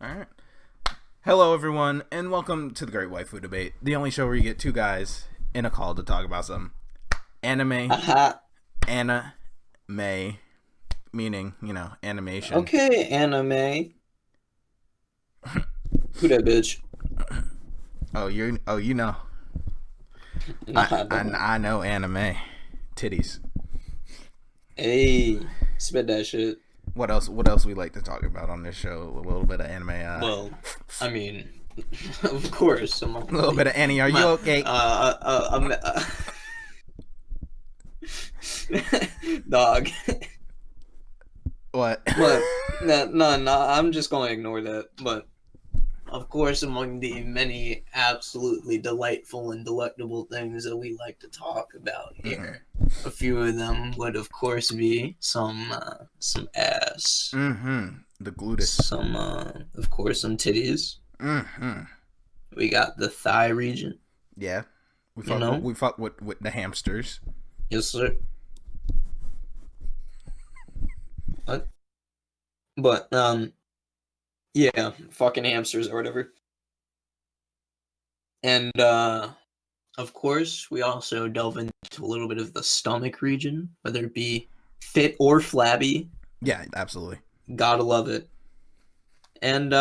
Alright. Hello, everyone, and welcome to the Great Waifu Debate, the only show where you get two guys in a call to talk about some anime, anime, meaning, animation. Okay, anime. Who that bitch? You know. Nah, I don't. I know anime. Tiddies. Hey, spit that shit. What else we like to talk about on this show? A little bit of anime. Well, I mean, of course. A little bit of Annie. Are you okay? Dog. What? But no, I'm just gonna ignore that. But of course, among the many absolutely delightful and delectable things that we like to talk about here, a few of them would, of course, be some ass. The gluteus. Some, of course, some titties. We got the thigh region. Yeah. We fuck with the hamsters. Yes, sir. What? But, yeah, fucking hamsters or whatever. And, of course, we also delve into a little bit of the stomach region, whether it be fit or flabby. Yeah, absolutely. Gotta love it. And,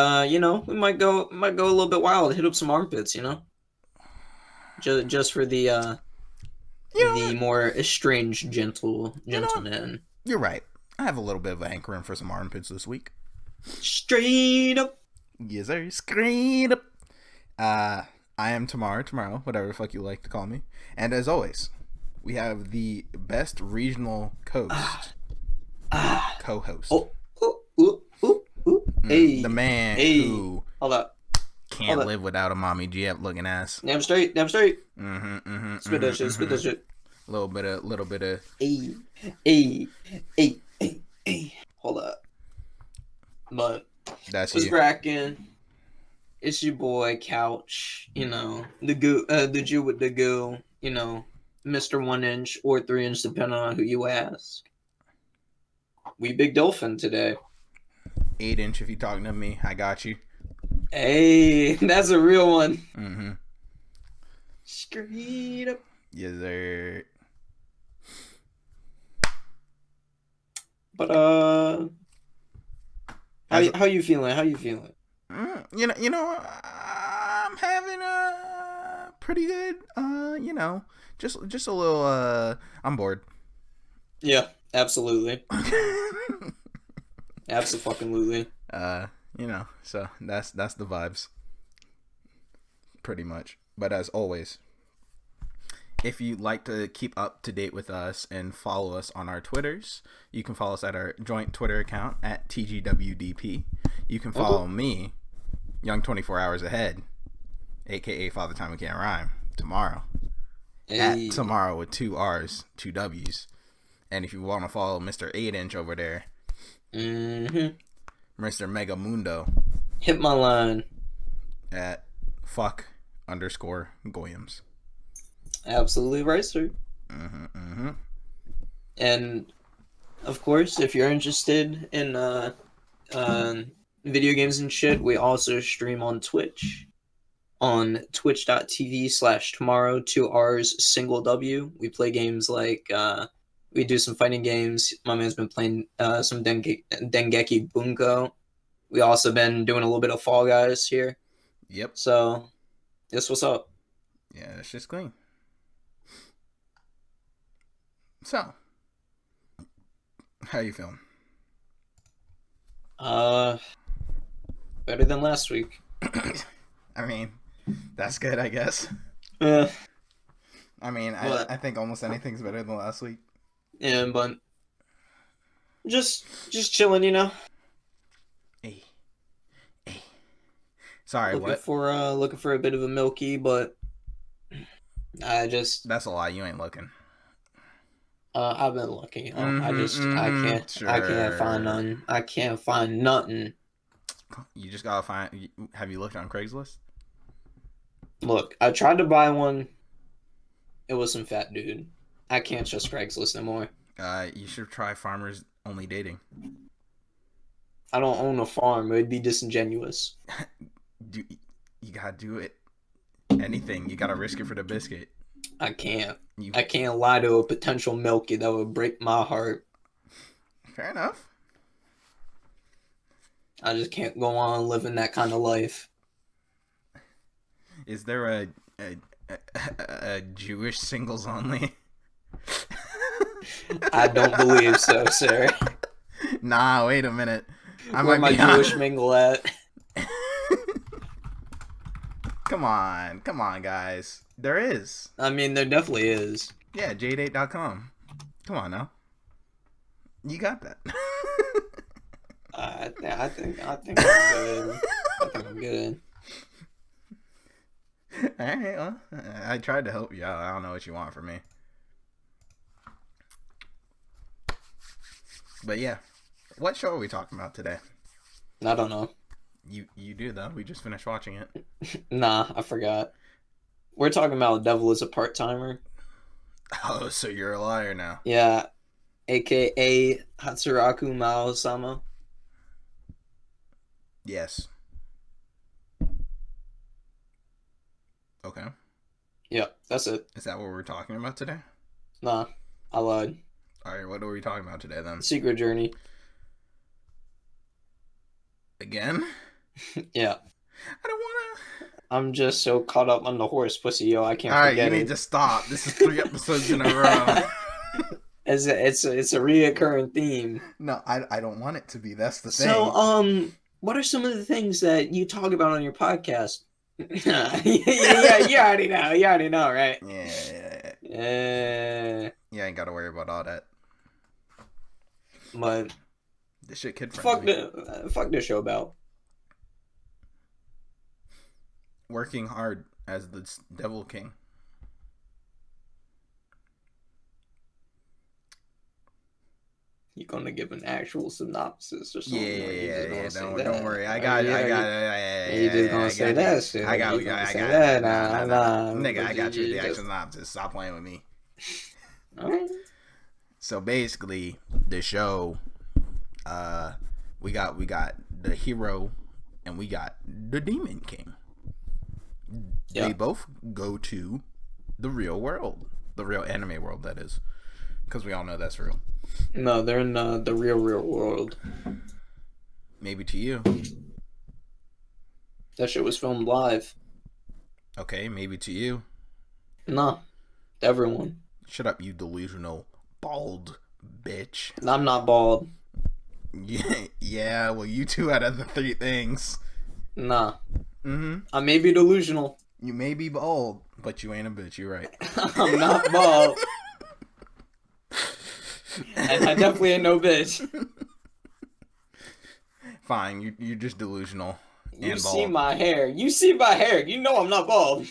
we might go a little bit wild, hit up some armpits, just for the more estranged gentleman. You're right. I have a little bit of a hankering for some armpits this week. Straight up. Yes, sir. Straight up. I am Tamarrow, whatever the fuck you like to call me. And as always, we have the best regional co-host. Hey, the man who hold up. Can't live without a mommy G-up looking ass. Damn straight. Spit that shit. Little bit of. Hey. Hold up. But that's what's you. cracking? It's your boy Couch. The Jew with the goo. Mr. 1 inch or 3 inch, depending on who you ask. We big dolphin today. 8 inch if you talking to me, I got you. Hey, that's a real one. Straight up. Yes, sir. But how you feeling? I'm having a pretty good. Just a little. I'm bored. Yeah, absolutely. Absolutely. So that's the vibes. Pretty much. But as always, if you'd like to keep up to date with us and follow us on our Twitters, you can follow us at our joint Twitter account at TGWDP. You can follow me, Young 24 Hours Ahead, aka Father Time We Can't Rhyme, Tamarrow. Hey. At Tamarrow with 2 R's, 2 W's. And if you want to follow Mr. 8 inch over there, Mr. Mega Mundo, hit my line at fuck_Goyams. Absolutely right, sir. And of course, if you're interested in video games and shit, we also stream on Twitch. On twitch.tv/Tamarrow, 2 R's, single W. We play games like we do some fighting games. My man's been playing some Dengeki Bunko. We also been doing a little bit of Fall Guys here. Yep. So, this what's up. Yeah, that's just clean. So, how you feeling? Better than last week. I mean, that's good, I guess. Yeah. I mean, I think almost anything's better than last week. Yeah, but just chilling, Hey. Sorry, looking for a bit of a milky, but That's a lie. You ain't looking. I've been looking. I can't find none. I can't find nothing. You just gotta find. Have you looked on Craigslist? Look, I tried to buy one. It was some fat dude. I can't trust Craigslist no more. You should try Farmers Only Dating. I don't own a farm. It would be disingenuous. You gotta do it. Anything. You gotta risk it for the biscuit. I can't. I can't lie to a potential milky. That would break my heart. Fair enough. I just can't go on living that kind of life. Is there a Jewish singles only? I don't believe so, sir. Nah, wait a minute. Where my Jewish mingle at? Come on, guys. There is. I mean, there definitely is. Yeah, jdate.com. Come on now. You got that. I think I'm good. I think I'm good. All right, well, I tried to help you out. I don't know what you want from me. But yeah, what show are we talking about today? I don't know. You do though. We just finished watching it. Nah, I forgot. We're talking about Devil is a Part-Timer. Oh, so you're a liar now. Yeah, aka Hatsuraku Maou-sama. Yes. Okay. Yeah, that's it. Is that what we're talking about today? Nah, I lied. Alright, what are we talking about today then? Secret Journey. Again? Yeah. I don't wanna... I'm just so caught up on the horse pussy, yo. I can't forget forget it. Alright, you need to stop. This is 3 episodes in a row. It's a reoccurring theme. No, I don't want it to be. That's the thing. So, what are some of the things that you talk about on your podcast? Yeah, you already know. You already know, right? Yeah. You ain't got to worry about all that. But this shit kid friendly. Fuck this show about working hard as the Devil King. You gonna give an actual synopsis or something? Yeah. Don't worry. I got it. You just gonna say that shit. I got it. Nigga, I got you the actual synopsis. Stop playing with me. Alright. So basically, the show, we got the hero, and we got the Demon King. Yeah. They both go to the real world, the real anime world, that is, because we all know that's real. No, they're in the real world. Maybe to you. That shit was filmed live. Okay, maybe to you. Nah, to everyone. Shut up, you delusional bald bitch. I'm not bald. Yeah, well, you 2 out of the 3 things. Nah. I may be delusional. You may be bald, but you ain't a bitch. You're right. I'm not bald. And I definitely ain't no bitch. Fine, you're just delusional. You see my hair. You see my hair. You know I'm not bald.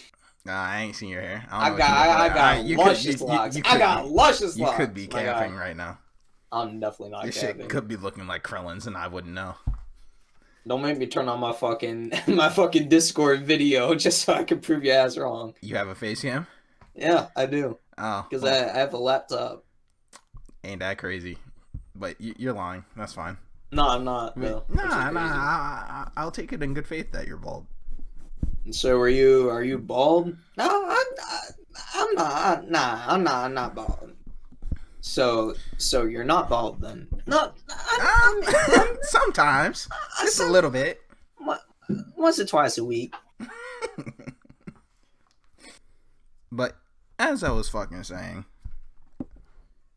Nah, I ain't seen your hair. I got luscious locks. I got luscious locks. You could be capping right now. I'm definitely not This capping. shit could be looking like Krellin's and I wouldn't know. Don't make me turn on my fucking Discord video just so I can prove your ass wrong. You have a face cam? Yeah, I do. Oh. Because I have a laptop. Ain't that crazy. But you're lying. That's fine. No, I'm not. No. Nah. I'll take it in good faith that you're bald. So are you bald? No, I'm not. Nah, I'm not bald. So you're not bald then? No, sometimes. Just a little bit. Once or twice a week. But as I was fucking saying,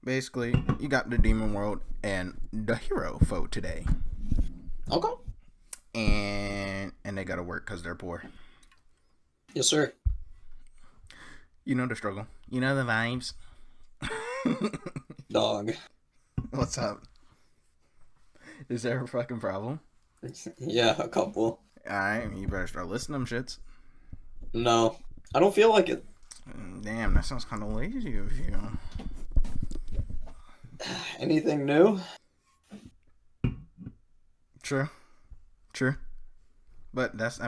basically, you got the demon world and the hero folk today. Okay. And they gotta work because they're poor. Yes, sir. You know the struggle. You know the vibes. Dog. What's up? Is there a fucking problem? Yeah, a couple. Alright, you better start listing them shits. No, I don't feel like it. Damn, that sounds kind of lazy of you. Anything new? True. But that's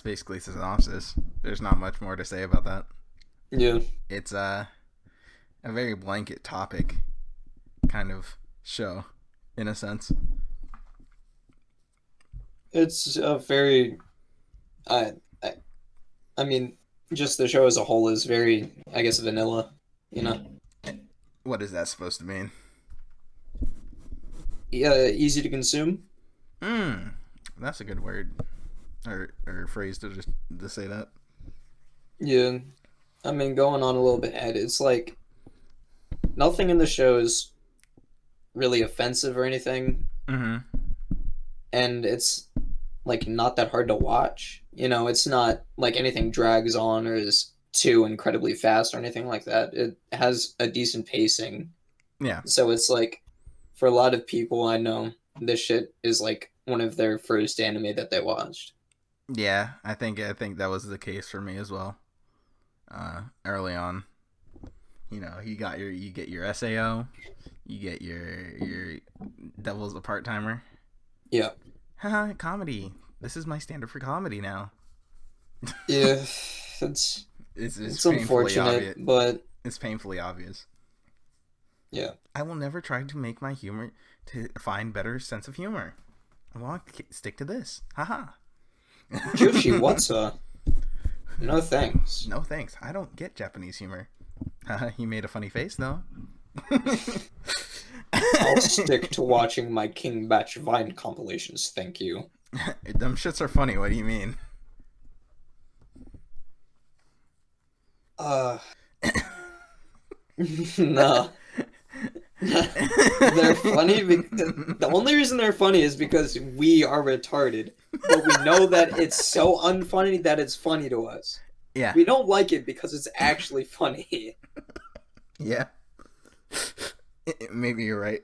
basically the synopsis. There's not much more to say about that. Yeah. It's a very blanket topic kind of show, in a sense. It's a very, I, I, I mean, just the show as a whole is very, I guess, vanilla. You know, What is that supposed to mean? yeah, easy to consume. Mm, that's a good word or phrase to just to say that. Yeah, I mean, going on a little bit, Ed, it's like nothing in the show is really offensive or anything, Mm-hmm. and it's like not that hard to watch. You know, it's not like anything drags on or is too incredibly fast or anything like that. It has a decent pacing. Yeah. So it's like for a lot of people I know, this shit is like one of their first anime that they watched. Yeah, I think that was the case for me as well. Early on, you get your SAO, you get your Devil's a part timer. Yeah. Haha, comedy. This is my standard for comedy now. Yeah. It's It's it's painfully unfortunate, obvious. but It's painfully obvious. yeah. I will never try to make my humor to find better sense of humor. I want to stick to this. Haha. Joshi, what's no thanks. No thanks. I don't get Japanese humor. He made a funny face though. I'll stick to watching my King Batch Vine compilations, thank you. Them shits are funny. What do you mean? Uh no. They're funny because the only reason they're funny is because we are retarded. But we know that it's so unfunny that it's funny to us. Yeah. We don't like it because it's actually funny. Yeah. Maybe you're right.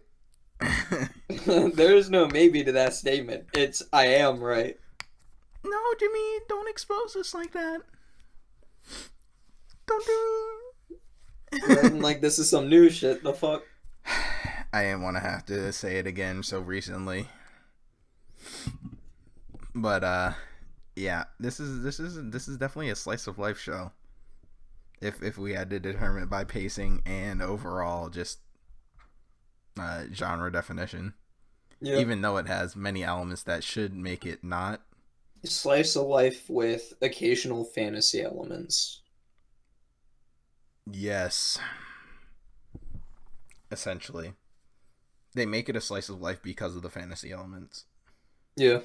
There is no maybe to that statement. It's I am right. No, Jimmy, don't expose us like that. Don't do. Like this is some new shit. The fuck. I didn't want to have to say it again so recently, but yeah, this is definitely a slice of life show. If we had to determine it by pacing and overall just genre definition, Yeah. even though it has many elements that should make it not. Slice of life with occasional fantasy elements. Yes, essentially, they make it a slice of life because of the fantasy elements. Yeah.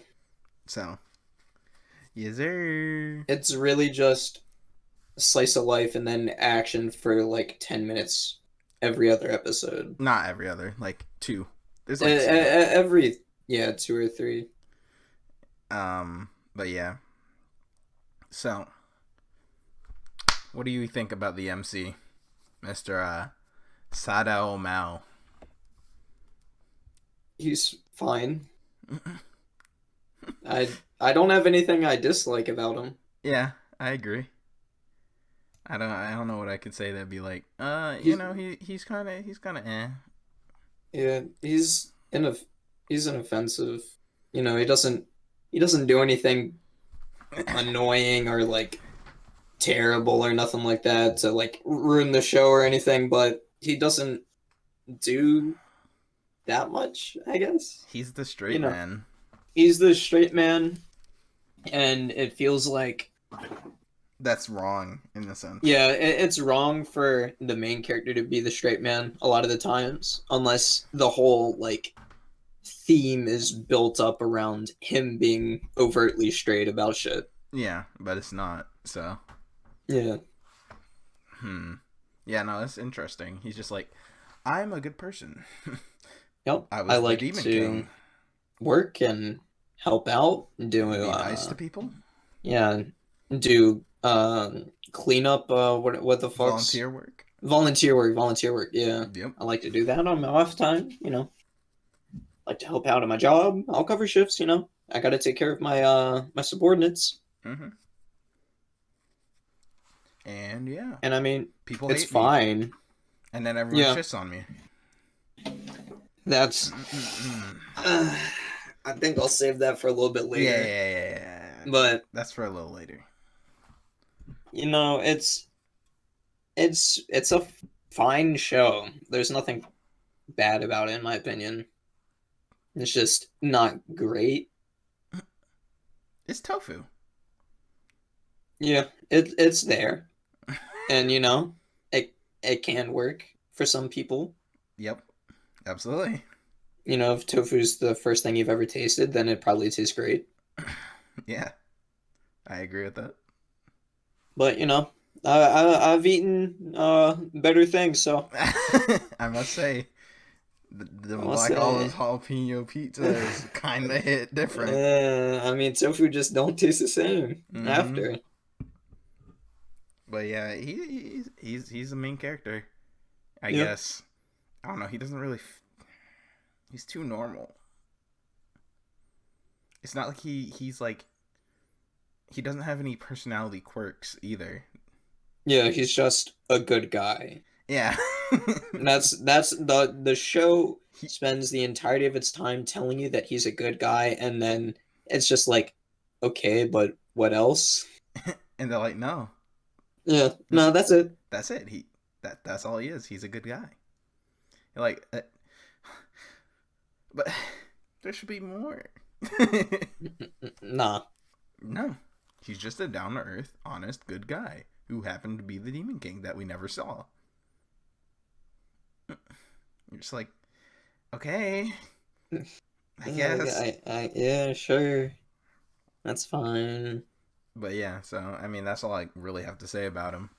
So, yes, sir. It's really just slice of life and then action for like 10 minutes every other episode. Not every other, like two. There's E- like e- two. every, yeah, 2 or 3. But yeah. So, what do you think about the MC, Mr. Sadao Mao? He's fine. I don't have anything I dislike about him. Yeah, I agree. I don't know what I could say that'd be like. He's, He's kind of eh. yeah, he's inoffensive. You know, he doesn't do anything annoying or like terrible or nothing like that to like ruin the show or anything, but he doesn't do that much, I guess. He's the You straight know, man. he's the straight man, and it feels like, That's wrong in a sense. yeah, it's wrong for the main character to be the straight man a lot of the times, unless the whole like theme is built up around him being overtly straight about shit. Yeah, but it's not. So, Yeah. yeah, no, that's interesting. He's just like, I'm a good person. Yep. I I was the like Demon to King. work and help out, do Be nice to people. yeah, do clean up what the fuck's Volunteer work. volunteer work, yeah. Yep. I like to do that on my off time, you know. Like to help out at my job. I'll cover shifts, you know. I got to take care of my subordinates. Mm-hmm. And yeah, And I mean, people it's hate me. fine. And then everyone Yeah. shits on me. That's I think I'll save that for a little bit later. Yeah. But That's for a little later. you know, it's a fine show. There's nothing bad about it in my opinion. It's just not great. It's tofu. Yeah, it's there, and it can work for some people. Yep, absolutely. If tofu's the first thing you've ever tasted, then it probably tastes great. Yeah, I agree with that. But I've eaten better things, so I must say, the I must Black Olive's say, jalapeno pizza is kind of hit different. I mean, tofu just don't taste the same Hmm. after. But yeah, he's the main character, I Yeah, guess. I don't know. He doesn't really. He's too normal. It's not like he's like he doesn't have any personality quirks either. yeah, he's just a good guy. Yeah. And that's the show he, spends the entirety of its time telling you that he's a good guy, and then it's just like, okay, but what else? and they're like, no, Yeah, this no, that's it. that's it. That's all he is. He's a good guy. You're like, but there should be more. Nah. No, he's just a down to earth, honest, good guy who happened to be the Demon King that we never saw. You're just like, okay, I guess. Yeah, sure. That's fine. But yeah, so I mean, that's all I really have to say about him.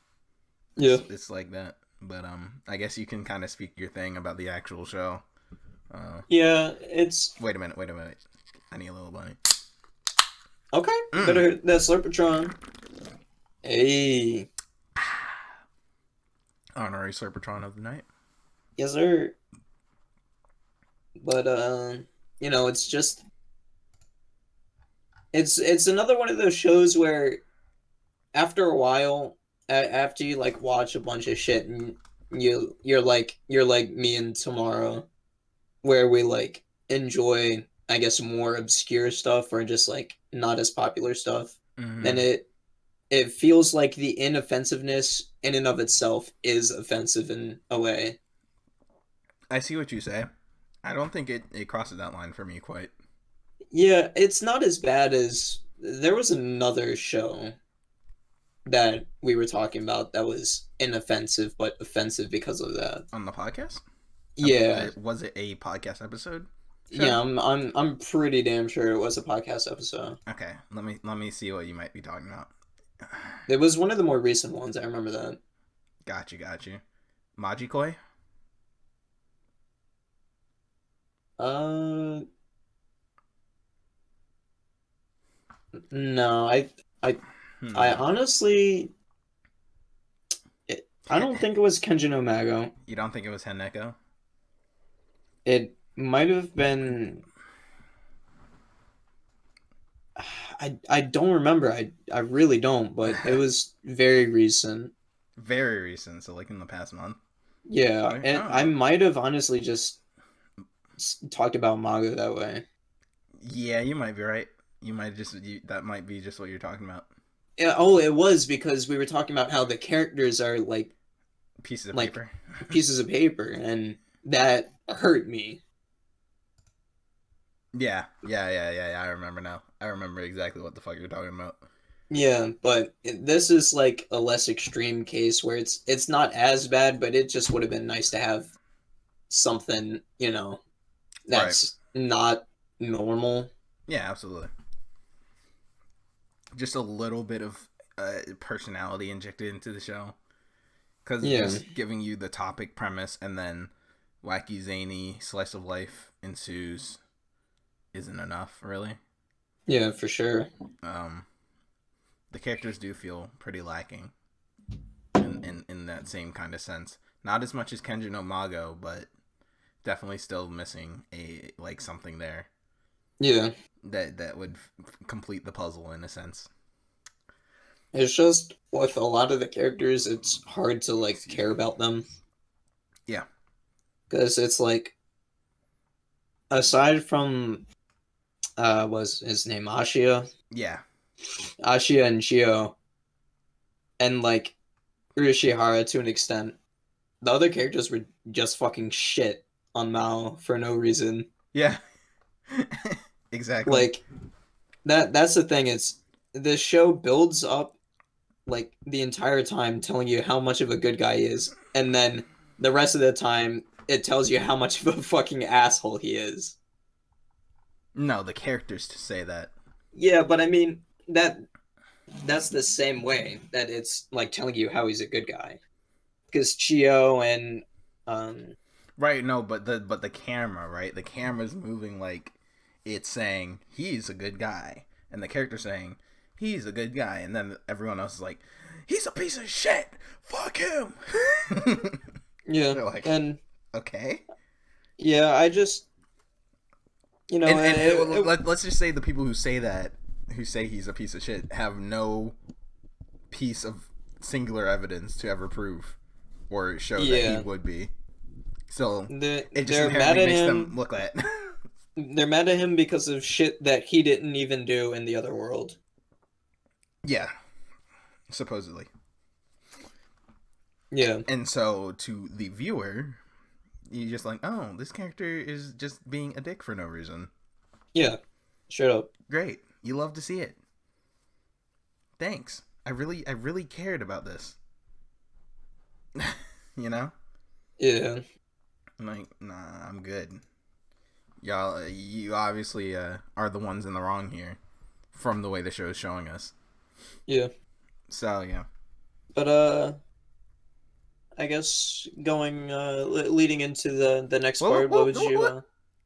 Yeah. It's like that. But I guess you can kind of speak your thing about the actual show. Yeah, it's Wait a minute. I need a little bunny. okay. Mm. Better hit that Slurpatron. Hey. Honorary Serpatron of the night. Yes, sir. But it's just it's another one of those shows where after a while, after you like watch a bunch of shit and you're like me and Tamarrow, where we like enjoy, I guess, more obscure stuff or just like not as popular stuff, then Mm-hmm. it feels like the inoffensiveness in and of itself is offensive in a way. I see what you say. I don't think it crosses that line for me quite. Yeah, it's not as bad as there was another show that we were talking about that was inoffensive but offensive because of that. On the podcast? Yeah. Was it a podcast episode show? Yeah, I'm pretty damn sure it was a podcast episode. Okay, let me see what you might be talking about. It was one of the more recent ones, I remember that. Got you. Majikoi? Uh no, I Hmm. honestly I don't think it was Kenji no Mago. You don't think it was Henneko? It might have been I don't remember. I really don't, but it was very recent. Very recent, so like in the past month. Yeah, Right? and I Oh. might have honestly just talked about manga that way. Yeah, you might be right. That might be just what you're talking about. Yeah, oh, it was because we were talking about how the characters are Pieces of like paper. pieces of paper, and that hurt me. Yeah. I remember now. I remember exactly what the fuck you're talking about. Yeah, but this is like a less extreme case where it's not as bad, but it just would have been nice to have something, Right. that's not normal. Yeah, absolutely. Just a little bit of personality injected into the show. Because Yeah, just giving you the topic premise and then wacky, zany slice of life ensues isn't enough, really. yeah, for sure. Um, the characters do feel pretty lacking in that same kind of sense. Not as much as Kenji no Mago, but definitely still missing a like something there Yeah, that would complete the puzzle in a sense. it's just with a lot of the characters, it's hard to like Excuse care me. about them Yeah. because it's like aside from was his name Yeah. Ashia and Shio, and like Urishihara to an extent. The other characters were just fucking shit on Mao for no reason. Yeah. Exactly. Like that's the thing. It's the show builds up like the entire time telling you how much of a good guy he is, and then the rest of the time it tells you how much of a fucking asshole he is. No, the characters to say that. Yeah, but I mean that's the same way that it's like telling you how he's a good guy. Because Chio and um Right, no, but the camera, right? The camera's moving like it's saying he's a good guy, and the character saying he's a good guy, and then everyone else is like, he's a piece of shit. Fuck him. yeah, They're like, and okay. yeah, I just Let's just say the people who say that, who say he's a piece of shit, have no piece of singular evidence to ever prove or show that he yeah, would be. So it just they're mad inherently at makes them him. look at. They're mad at him because of shit that he didn't even do in the other world. Yeah, supposedly. Yeah, And so to the viewer, you're just like, oh, this character is just being a dick for no reason. yeah, straight up. Great, you love to see it. Thanks. I really cared about this. You know? Yeah, I'm like, nah, I'm good. Y'all, you obviously are the ones in the wrong here, from the way the show is showing us. yeah. So yeah. But I guess going leading into the next part, what would you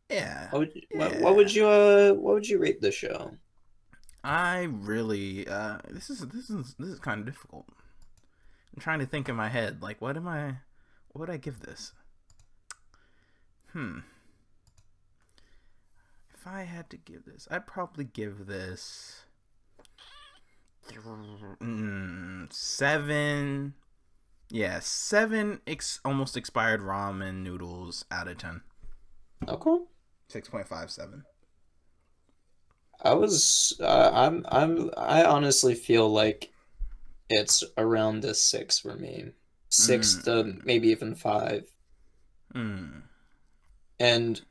Yeah, what would yeah. you what would you rate the show? I really this is kind of difficult. I'm trying to think in my head, like, what would I give this? Hmm. If I had to give this, I'd probably give this 7. Yeah, 7 almost expired ramen noodles out of 10. Okay. 6.57. I honestly feel like it's around a 6 for me. 6 to Mm. maybe even 5. Mm. And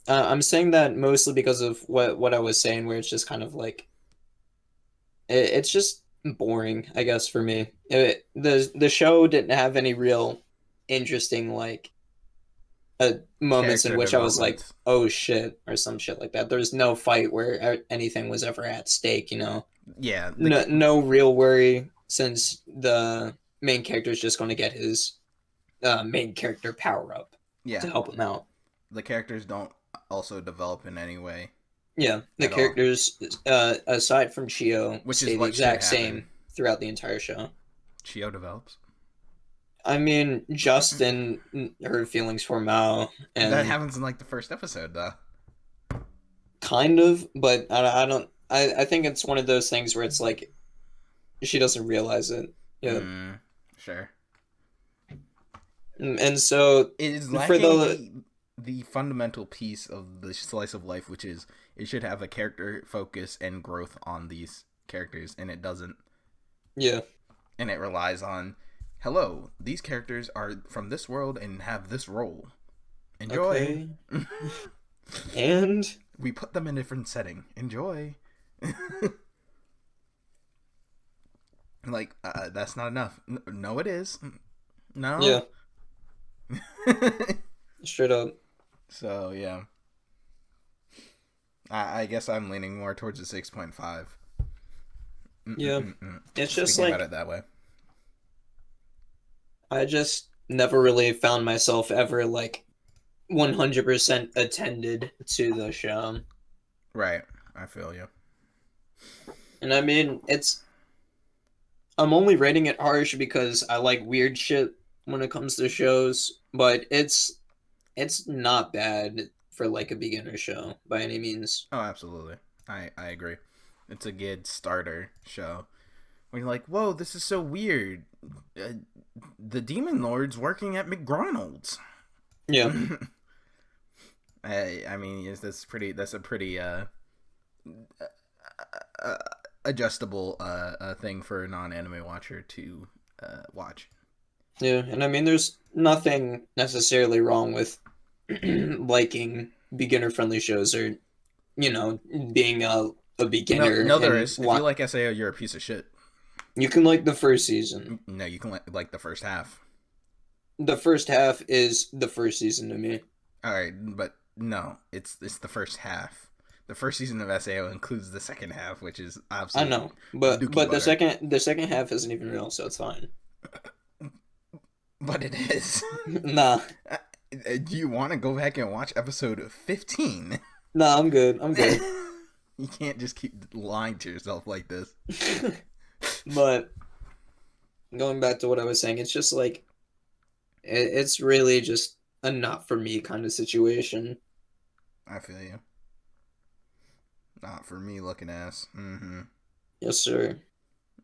I'm saying that mostly because of what I was saying, where it's just kind of like it's just boring, I guess, for me. The show didn't have any real interesting like moments in Character which I was like, development. oh shit, or some shit like that. There was no fight where anything was ever at stake, Yeah, No real worry since the main character is just going to get his main character power up yeah, to help him out. the characters don't also develop in any way Yeah, the at all, characters, aside from Chio, which is stay the what should exact happen. same throughout the entire show. Chio develops. I mean, Justin, her feelings for Mao, That and happens in like the first episode, though. kind of, but I don't. I think it's one of those things where it's like she doesn't realize it. Yeah, Sure. and so It is for lacking the the fundamental piece of the slice of life, which is it should have a character focus and growth on these characters, and it doesn't. yeah, And it relies on, hello, these characters are from this world and have this role. Enjoy. okay, and We put them in a different setting. Enjoy. Like, that's not enough. No, it is. yeah, No. straight up, So yeah, I guess I'm leaning more towards a 6.5. yeah. It's just Thinking about like it that way. I just never really found myself ever like 100% attended to the show. Right. I feel you. And I mean, I'm only rating it harsh because I like weird shit when it comes to shows, but it's not bad for like a beginner show by any means. Oh, absolutely. I agree. It's a good starter show. When you're like, whoa, this is so weird. The Demon Lord's working at McDonald's. Yeah. I mean, that's a pretty uh, adjustable thing for a non-anime watcher to watch. Yeah, and I mean there's nothing necessarily wrong with liking beginner friendly shows or being a beginner. No, there is. If you like SAO, you're a piece of shit. You can like the first season. No, you can like the first half. The first half is the first season to me. All right, but no, it's the first half. The first season of SAO includes the second half, which is absolutely. I know, but the second half isn't even real, so it's fine. But it is. Nah. Do you want to go back and watch episode 15? Nah, I'm good. You can't just keep lying to yourself like this. But going back to what I was saying, it's just like it's really just a not for me kind of situation. I feel you. Not for me looking ass. Mm-hmm. Yes, sir.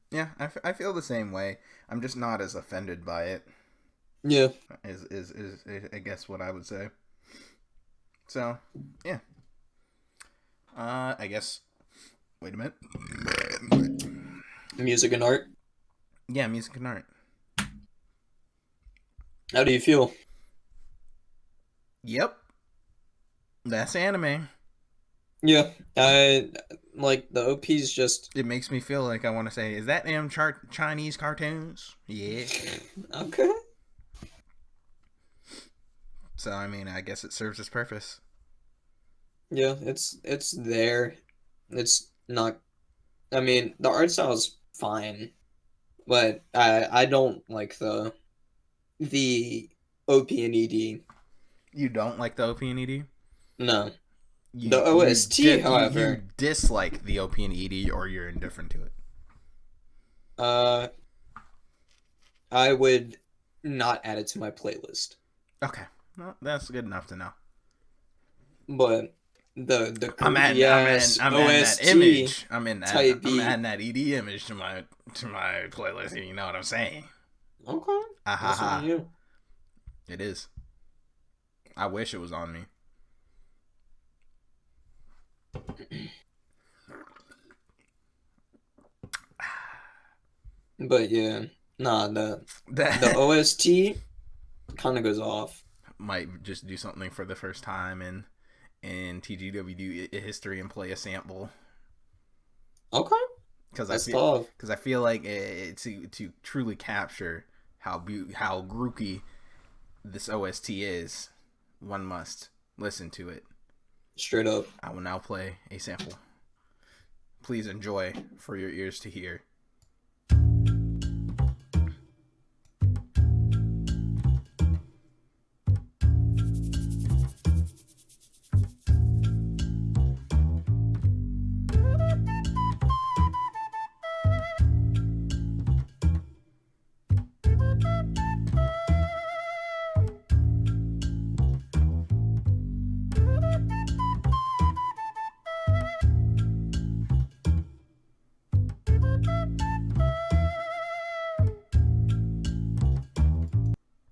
Yeah, I feel the same way. I'm just not as offended by it. Yeah. Is I guess what I would say. So, yeah. I guess. Wait a minute. Music and art. Yeah, music and art. How do you feel? Yep. That's anime. Yeah, I like the OP's just. It makes me feel like I want to say, is that damn Chinese cartoons? Yeah. Okay. So I mean, I guess it serves its purpose. Yeah, it's there. It's not. I mean, the art style's fine, but I don't like the OP and ED. You don't like the OP and ED? No. The OST, however, you dislike the OP and ED, or you're indifferent to it. I would not add it to my playlist. Okay, well, that's good enough to know. But the I'm adding that image. I'm adding that ED image to my playlist. You know what I'm saying? Okay. Ha. It is. I wish it was on me. But yeah, nah, the OST kind of goes off. Might just do something for the first time in TGW history and play a sample. Okay. Because I feel like to truly capture how groupy this OST is, one must listen to it. Straight up. I will now play a sample. Please enjoy for your ears to hear.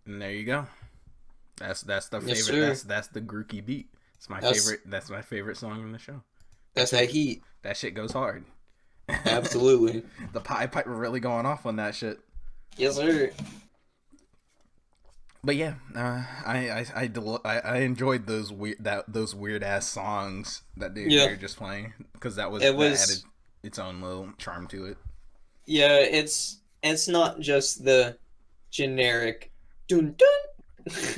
And there you go. That's the favorite. That's the Grookey beat. It's my favorite. That's my favorite song in the show. That's that heat. That shit goes hard. Absolutely. The Pipe were really going off on that shit. Yes, sir. But yeah, I enjoyed those weird ass songs that they were just playing, because that added its own little charm to it. Yeah, it's not just the generic dun dun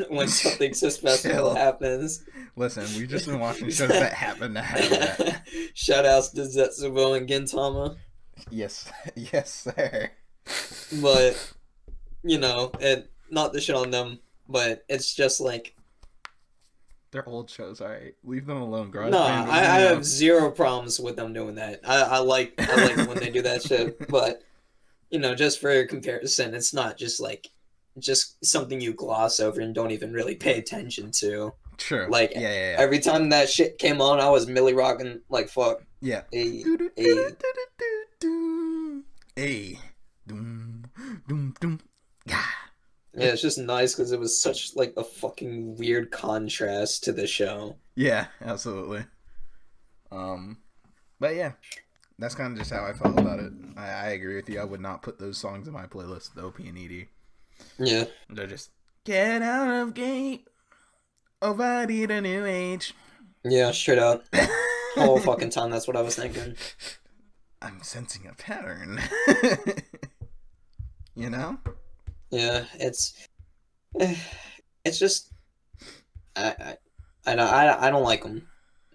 when something suspenseful happens. Listen, we've just been watching shows that happen to have that. Shoutouts to Zetsubou and Gintama. Yes, sir. But not to shit on them, but it's just like they're old shows, alright. Leave them alone, girl. No, I have zero problems with them doing that. I like when they do that shit, but just for comparison, it's not just something you gloss over and don't even really pay attention to. True. Like, yeah. Every time that shit came on, I was Millie rocking like fuck. Yeah. Hey. Yeah, it's just nice because it was such like a fucking weird contrast to the show. Yeah, absolutely. But yeah, that's kind of just how I felt about it. I agree with you. I would not put those songs in my playlist, the OP and ED. Yeah. They're just get out of gate, over to the new age. Yeah, straight up. whole fucking time. That's what I was thinking. I'm sensing a pattern. You know? Yeah, it's just I don't like them.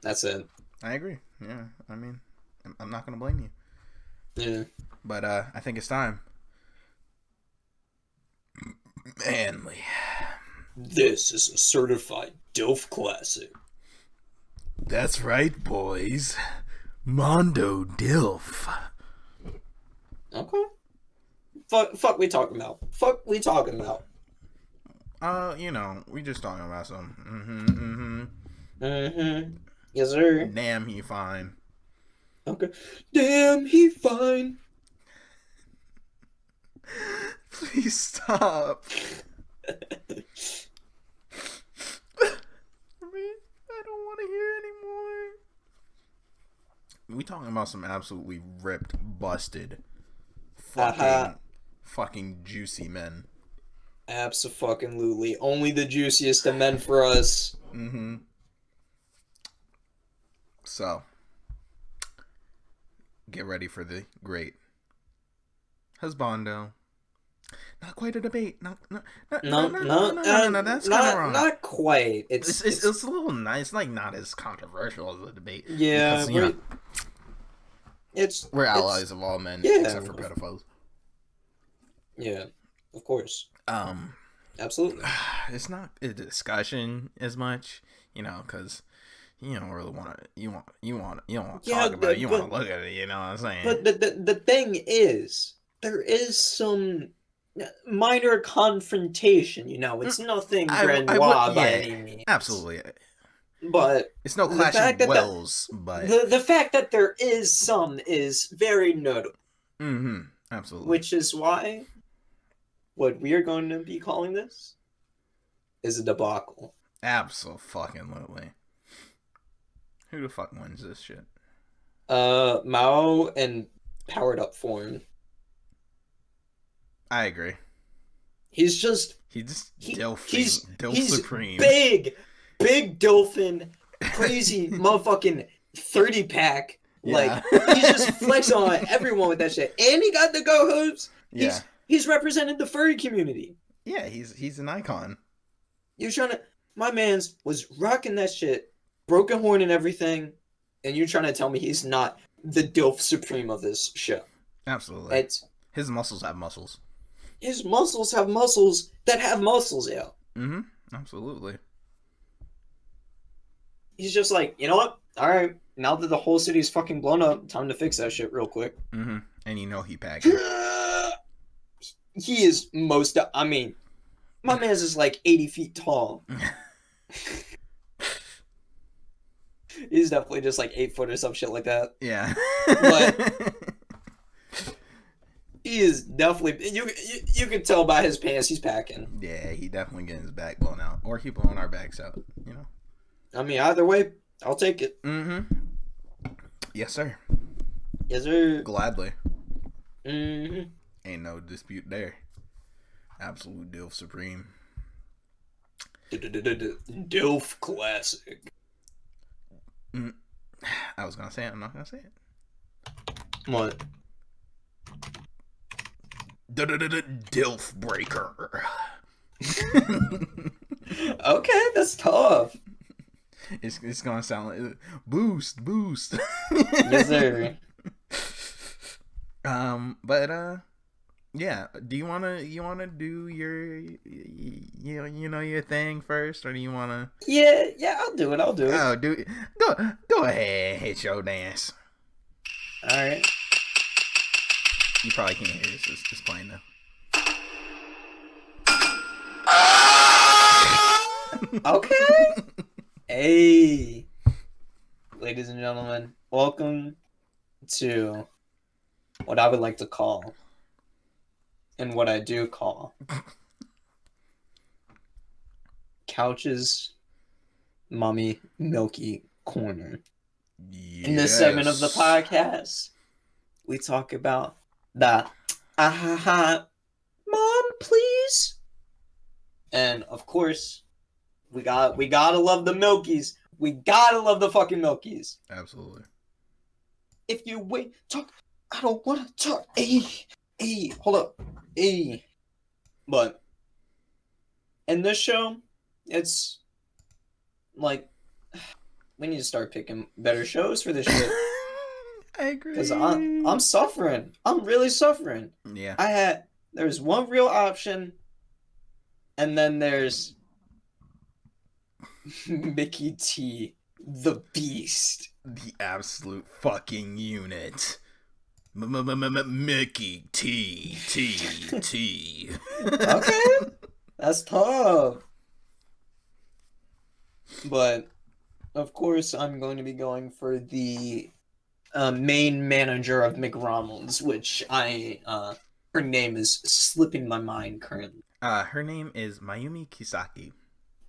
That's it. I agree. Yeah, I mean, I'm not gonna blame you. Yeah. But I think it's time. Manly. This is a certified DILF classic. That's right, boys. Mondo Dilf. Okay. Fuck we talking about. Fuck we talking about. You know, we just talking about some. Yes, sir. Damn, he fine. Okay. Damn, he fine. Please stop. I don't want to hear anymore. We talking about some absolutely ripped, busted, fucking juicy men. Abso-fucking-lutely. Only the juiciest of men for us. So, get ready for the great husbando. Not quite a debate. No. That's kind of wrong. Not quite. It's a little nice. It's like not as controversial as a debate. Yeah, because, we're allies it's, of all men, yeah, except for pedophiles. Yeah, of course. Absolutely. It's not a discussion as much, because you don't really want to. You don't want to talk about it. You want to look at it. You know what I'm saying? But the thing is, there is some minor confrontation. It's nothing Grenoir by any means. Absolutely. But it's no clash of wills. But the fact that there is some is very notable. Absolutely. Which is why what we are going to be calling this is a debacle. Absolutely. Who the fuck wins this shit? Mao and powered up form. I agree. He's Dilf Supreme. Big Dolphin, crazy motherfucking 30-pack. Yeah. Like, he just flexing on everyone with that shit. And he got the go hoops. Yeah. He's represented the furry community. Yeah, he's an icon. You're trying to... My man's was rocking that shit, broken horn and everything, and you're trying to tell me he's not the Dilf Supreme of this show. Absolutely. His muscles have muscles. His muscles have muscles that have muscles, yeah. Absolutely. He's just like, you know what? Alright, now that the whole city's fucking blown up, time to fix that shit real quick. And he packed. He is I mean, my man's is like 80 feet tall. He's definitely just like 8 foot or some shit like that. Yeah. But he is definitely you can tell by his pants he's packing. Yeah, he definitely getting his back blown out. Or he blowing our backs out, I mean, either way, I'll take it. Yes, sir. Yes, sir. Gladly. Ain't no dispute there. Absolute Dilf Supreme. Dilf classic. I was gonna say it. I'm not gonna say it. What? Dilf breaker. Okay, that's tough. It's gonna sound like boost. Yes, sir. But yeah. Do you wanna do your your thing first, or do you wanna? Yeah, I'll do it. Oh, go ahead, hit your dance. All right. You probably can't hear this. It's playing now. Okay. Hey, ladies and gentlemen, welcome to what I would like to call, and what I do call, Couch's Mommy Milky Corner. Yes. In this segment of the podcast, we talk about the mom, please. And of course, we gotta love the Milkies. We gotta love the fucking Milkies. Absolutely. If you wait, talk. I don't want to talk. Hey, hold up. Hey. But in this show, it's like we need to start picking better shows for this shit. I agree. Because I'm suffering. I'm really suffering. Yeah. There's one real option, and then there's Mickey T, the Beast. The absolute fucking unit. Mickey T. Okay. That's tough. But, of course, I'm going to be going for the main manager of McRonald's, which her name is slipping my mind currently. Her name is Mayumi Kisaki.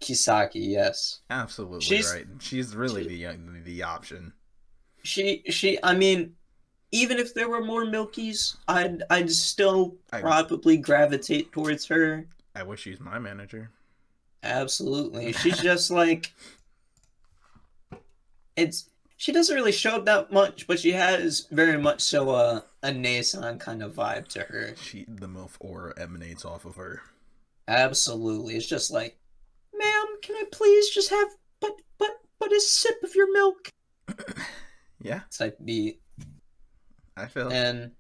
Kisaki, yes. Absolutely right. She's really the option. I mean, even if there were more Milkies, I'd still probably gravitate towards her. I wish she's my manager. Absolutely. She's just like she doesn't really show up that much, but she has very much so a Nason kind of vibe to her. The MILF aura emanates off of her. Absolutely. It's just like, ma'am, can I please just have but a sip of your milk? Yeah. Type beat. I feel. And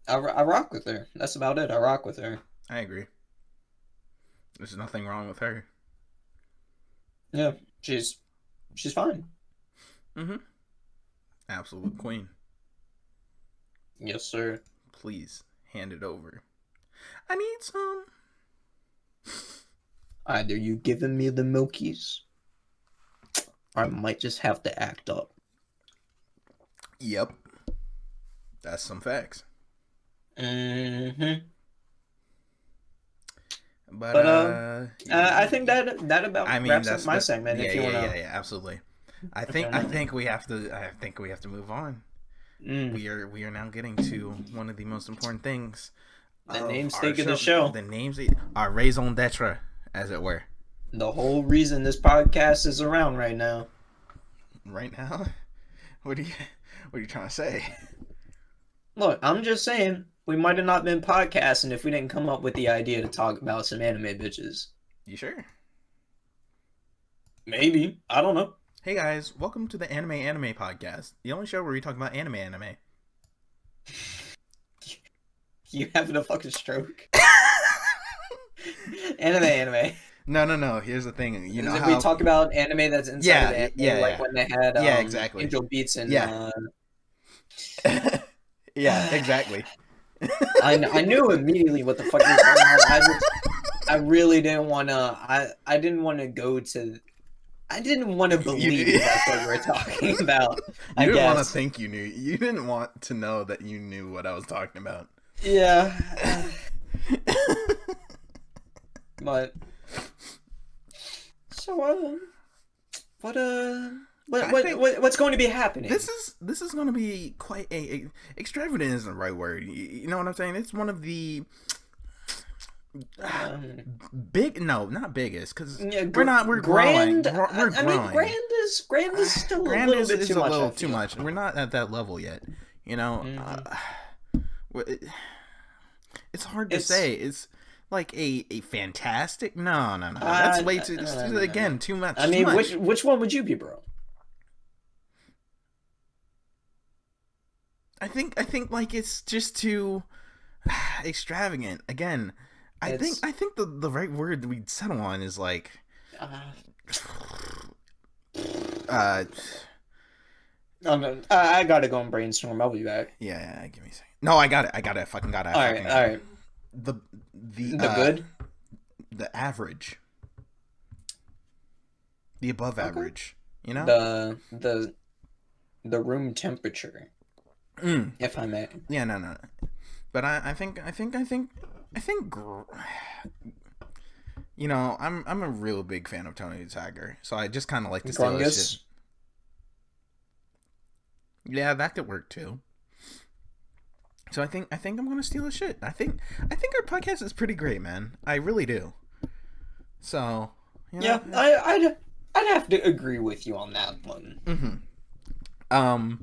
I rock with her. That's about it. I rock with her. I agree. There's nothing wrong with her. Yeah, she's fine. Mm-hmm. Absolute queen. Yes, sir. Please hand it over. I need some. Either you giving me the Milkies, or I might just have to act up. Yep. That's some facts. Mm-hmm. But I think that about wraps up my segment. Yeah, if you wanna... yeah, absolutely. I think we have to move on. We are now getting to one of the most important things. The namesake of the show. The namesake, our raison d'etre, as it were. The whole reason this podcast is around right now. Right now? What are you trying to say? Look, I'm just saying, we might have not been podcasting if we didn't come up with the idea to talk about some anime bitches. You sure? Maybe. I don't know. Hey guys, welcome to the Anime Podcast, the only show where we talk about anime. You having a fucking stroke? Anime. No. Here's the thing. You know how we talk about anime that's inside of anime, like when they had exactly. Angel Beats and yeah, exactly. I knew immediately what the fuck you were talking about. I really didn't want to. I didn't want to go to. I didn't want to believe that's what we were talking about. You didn't want to think you knew. You didn't want to know that you knew what I was talking about. Yeah. But so what's going to be happening? This is going to be quite extravagant isn't the right word. You know what I'm saying? It's one of the not biggest because we're grand. Growing. We're growing. I mean, grand is still a little bit too much. A little too much. We're not at that level yet. You know, it's hard to say. It's like a fantastic. No. That's way too. Again, too much. I mean, which one would you be, bro? I think like it's just too extravagant. Again, I think the right word we'd settle on is like I gotta go and brainstorm. I'll be back. Yeah, give me a second. No, I got it. I fucking got it. All right. The good, the average, the above average. You know, the room temperature. If I may. Yeah, no. But I think. You know, I'm a real big fan of Tony the Tiger, so I just kind of like to steal his shit. Yeah, that could work too. So I think I'm gonna steal his shit. I think our podcast is pretty great, man. I really do. So you know, yeah, I'd have to agree with you on that one. Mm-hmm.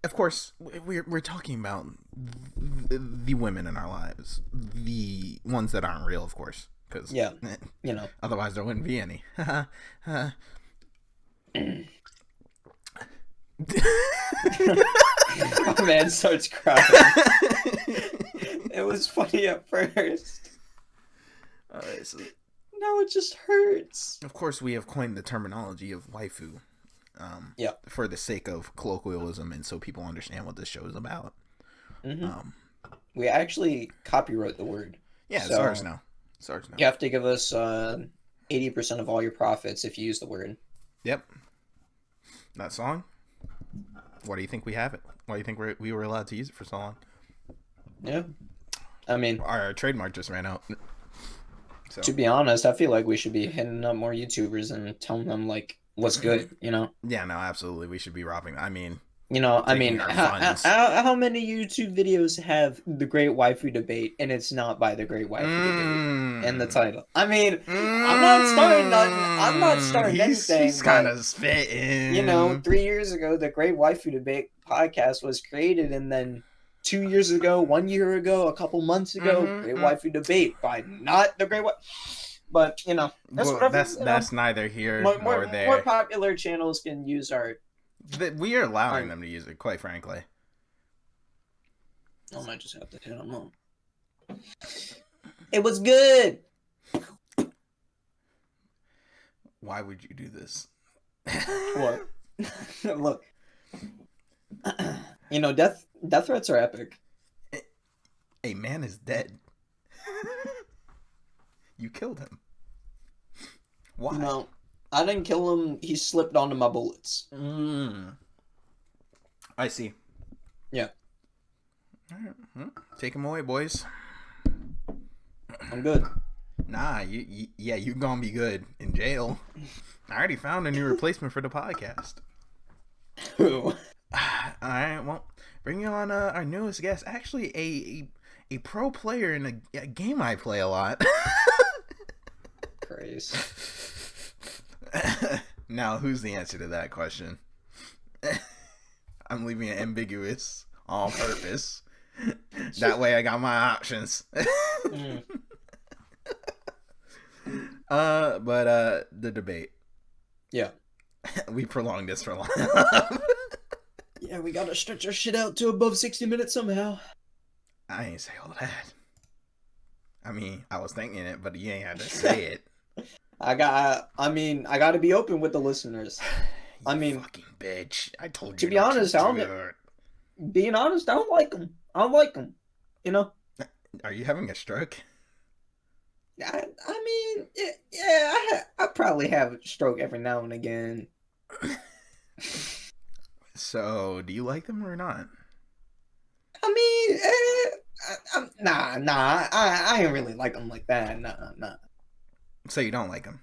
Of course, we're talking about the women in our lives, the ones that aren't real, of course, because otherwise there wouldn't be any. My man starts crying. It was funny at first. Now it just hurts. Of course, we have coined the terminology of waifu. For the sake of colloquialism and so people understand what this show is about. We actually copyright the word. Yeah, so it's ours now. You have to give us 80% of all your profits if you use the word. Yep. That song? Why do you think we have it? Why do you think we were allowed to use it for so long? Yeah. I mean... Our trademark just ran out. So. To be honest, I feel like we should be hitting up more YouTubers and telling them, like, what's good, you know? Yeah, no, absolutely. We should be robbing. I mean... how many YouTube videos have the Great Waifu Debate and it's not by the Great Waifu Debate in the title? I mean, I'm not starting nothing. I'm not starting anything. He's kind of spitting. 3 years ago, the Great Waifu Debate podcast was created, and then 2 years ago, 1 year ago, a couple months ago, Great Waifu Debate by not the Great Waifu. But, that's neither here nor there. More popular channels can use our... We are allowing them to use it, quite frankly. I might just have to hit them on. It was good! Why would you do this? What? Look. Death threats are epic. A man is dead. You killed him. Why? No, I didn't kill him. He slipped onto my bullets. I see. Yeah. All right. Take him away, boys. I'm good. Nah, you gonna be good in jail. I already found a new replacement for the podcast. Who? Alright, well, bring on our newest guest. Actually, a pro player in a game I play a lot. Christ. Now, who's the answer to that question? I'm leaving it ambiguous on purpose. That way I got my options. But the debate. Yeah. We prolonged this for a long. Yeah, we gotta stretch our shit out to above 60 minutes somehow. I ain't say all that. I mean, I was thinking it, but you ain't had to say it. I gotta be open with the listeners. Fucking bitch. I told you. To be honest, being honest, I don't like them. I don't like them. Are you having a stroke? I mean, yeah, I probably have a stroke every now and again. So, do you like them or not? I mean, nah. I ain't really like them like that. Nah. So you don't like them?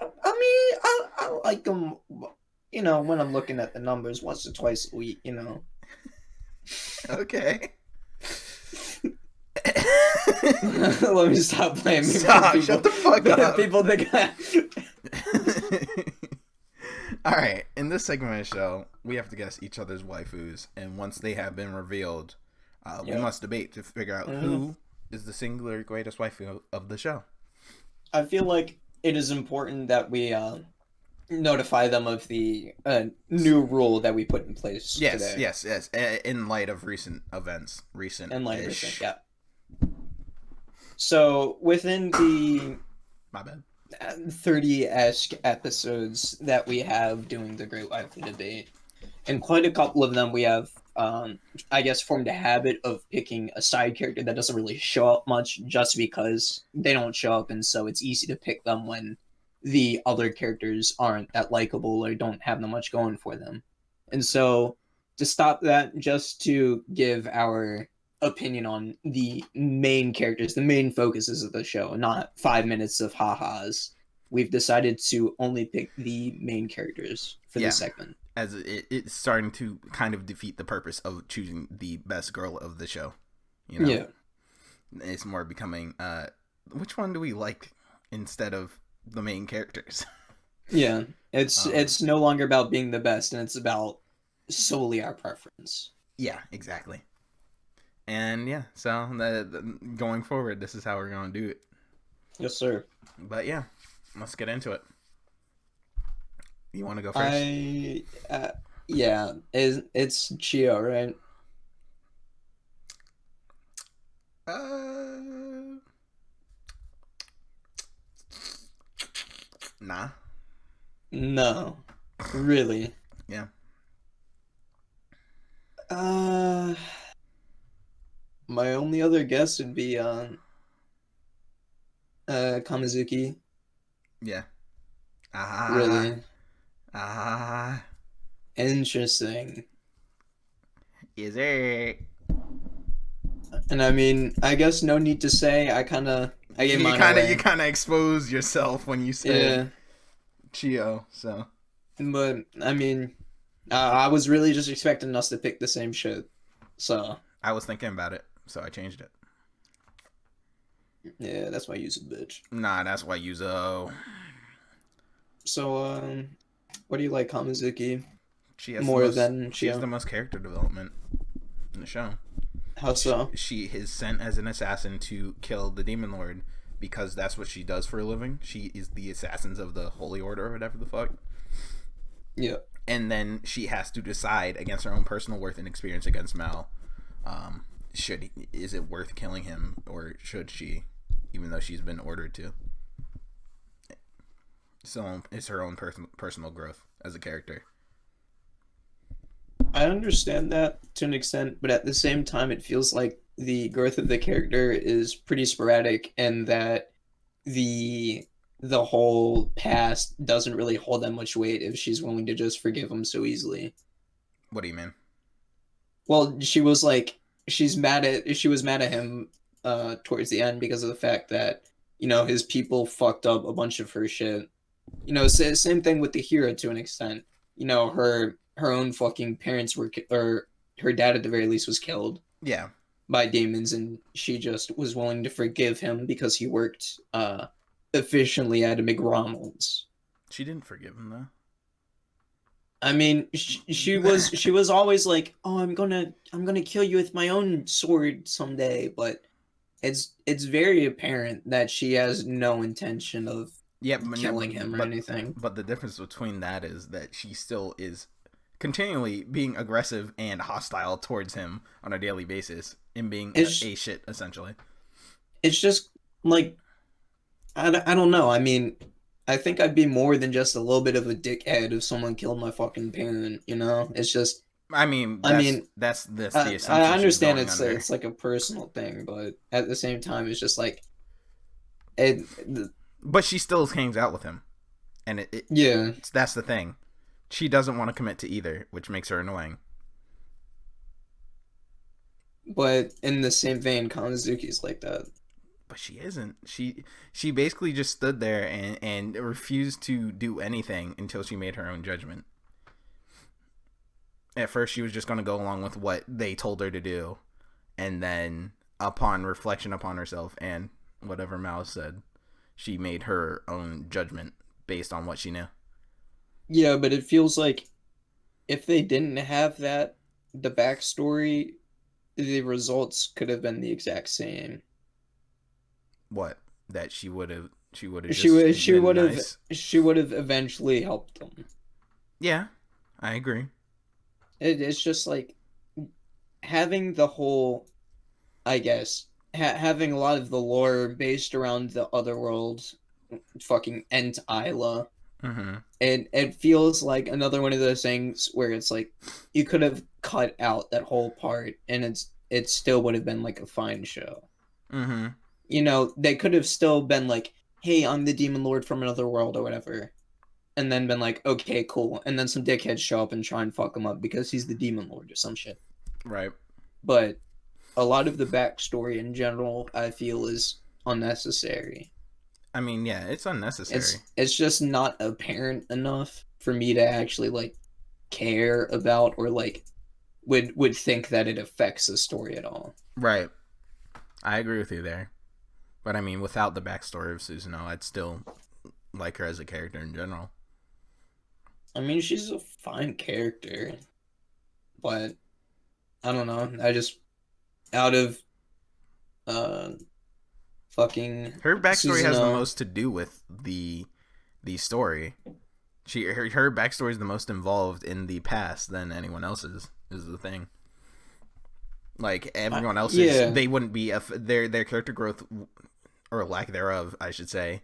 I mean, I like them, when I'm looking at the numbers once or twice a week, Okay. Let me stop playing. Stop, shut the fuck up. People think Alright, in this segment of the show, we have to guess each other's waifus, and once they have been revealed, we must debate to figure out who is the singular greatest waifu of the show. I feel like it is important that we notify them of the new rule that we put in place today. Yes. In light of recent events. Yeah. So, within the... My bad. 30-esque episodes that we have doing the Great Waifu Debate, and quite a couple of them we have, formed a habit of picking a side character that doesn't really show up much just because they don't show up, and so it's easy to pick them when the other characters aren't that likable or don't have that much going for them. And so, to stop that, just to give our opinion on the main characters, the main focuses of the show, not 5 minutes of ha-has, we've decided to only pick the main characters for this segment. As it's starting to kind of defeat the purpose of choosing the best girl of the show. Yeah. It's more becoming, which one do we like instead of the main characters. Yeah, it's no longer about being the best, and it's about solely our preference. Yeah, exactly. And yeah, so going forward, this is how we're going to do it. Yes, sir. But yeah, let's get into it. You want to go first? Yeah, it's Chio, right? Nah. No, really. Yeah. My only other guess would be Kamizuki. Yeah. Ah. Really Ah. interesting. Is it? And I mean, I guess no need to say. I gave mine away. You kind of exposed yourself when you said Chio. So. But I mean, I was really just expecting us to pick the same shit. So. I was thinking about it, so I changed it. Yeah, that's why you's a bitch. Nah, that's why Yuzo. So, what do you like Kamizuki She than she has Chio? the most character development in the show. How so? She is sent as an assassin to kill the Demon Lord because that's what she does for a living. She is the assassins of the Holy Order or whatever the fuck. Yeah. And then she has to decide against her own personal worth and experience against Mal. Is it worth killing him, or should she, even though she's been ordered to? So it's her own personal growth as a character. I understand that to an extent, but at the same time, it feels like the growth of the character is pretty sporadic, and that the whole past doesn't really hold that much weight if she's willing to just forgive him so easily. What do you mean? Well, she was mad at him towards the end because of the fact that, his people fucked up a bunch of her shit. Same thing with the hero to an extent. Her own fucking parents or her dad at the very least was killed. Yeah. By demons, and she just was willing to forgive him because he worked efficiently at a McDonald's. She didn't forgive him though. I mean, she was always like, "Oh, I'm gonna kill you with my own sword someday," but it's very apparent that she has no intention of killing him or anything. But the difference between that is that she still is continually being aggressive and hostile towards him on a daily basis and being a shit, essentially. It's just like, I don't know. I mean, I think I'd be more than just a little bit of a dickhead if someone killed my fucking parent, It's just... that's the assumption. I understand it's like a personal thing, but at the same time, it's just like... But she still hangs out with him. And that's the thing. She doesn't want to commit to either, which makes her annoying. But in the same vein, Kamizuki's like that. But she isn't. She basically just stood there and refused to do anything until she made her own judgment. At first, she was just going to go along with what they told her to do. And then, upon reflection upon herself and whatever Mao said, she made her own judgment based on what she knew. Yeah, but it feels like if they didn't have that, the backstory, the results could have been the exact same. What? That she would have she would have eventually helped them. Yeah, I agree. It's just like having the whole, I guess, having a lot of the lore based around the other worlds, fucking Ent Isla. Mm-hmm. It feels like another one of those things where it's like you could have cut out that whole part and it still would have been like a fine show. Mm-hmm. They could have still been like, hey, I'm the demon lord from another world or whatever, and then been like, okay, cool, and then some dickheads show up and try and fuck him up because he's the demon lord or some shit. Right. But a lot of the backstory in general, I feel, is unnecessary. I mean, yeah, it's unnecessary. It's just not apparent enough for me to actually like care about or like would think that it affects the story at all. Right. I agree with you there. But I mean, without the backstory of Susanoo, I'd still like her as a character in general. I mean, she's a fine character, but I don't know. I just out of uh fucking Her backstory has the Susanoo. most to do with the story. Her backstory is the most involved in the past than anyone else's. Is the thing. Like everyone else's, Yeah, they wouldn't be their character growth or lack thereof, I should say,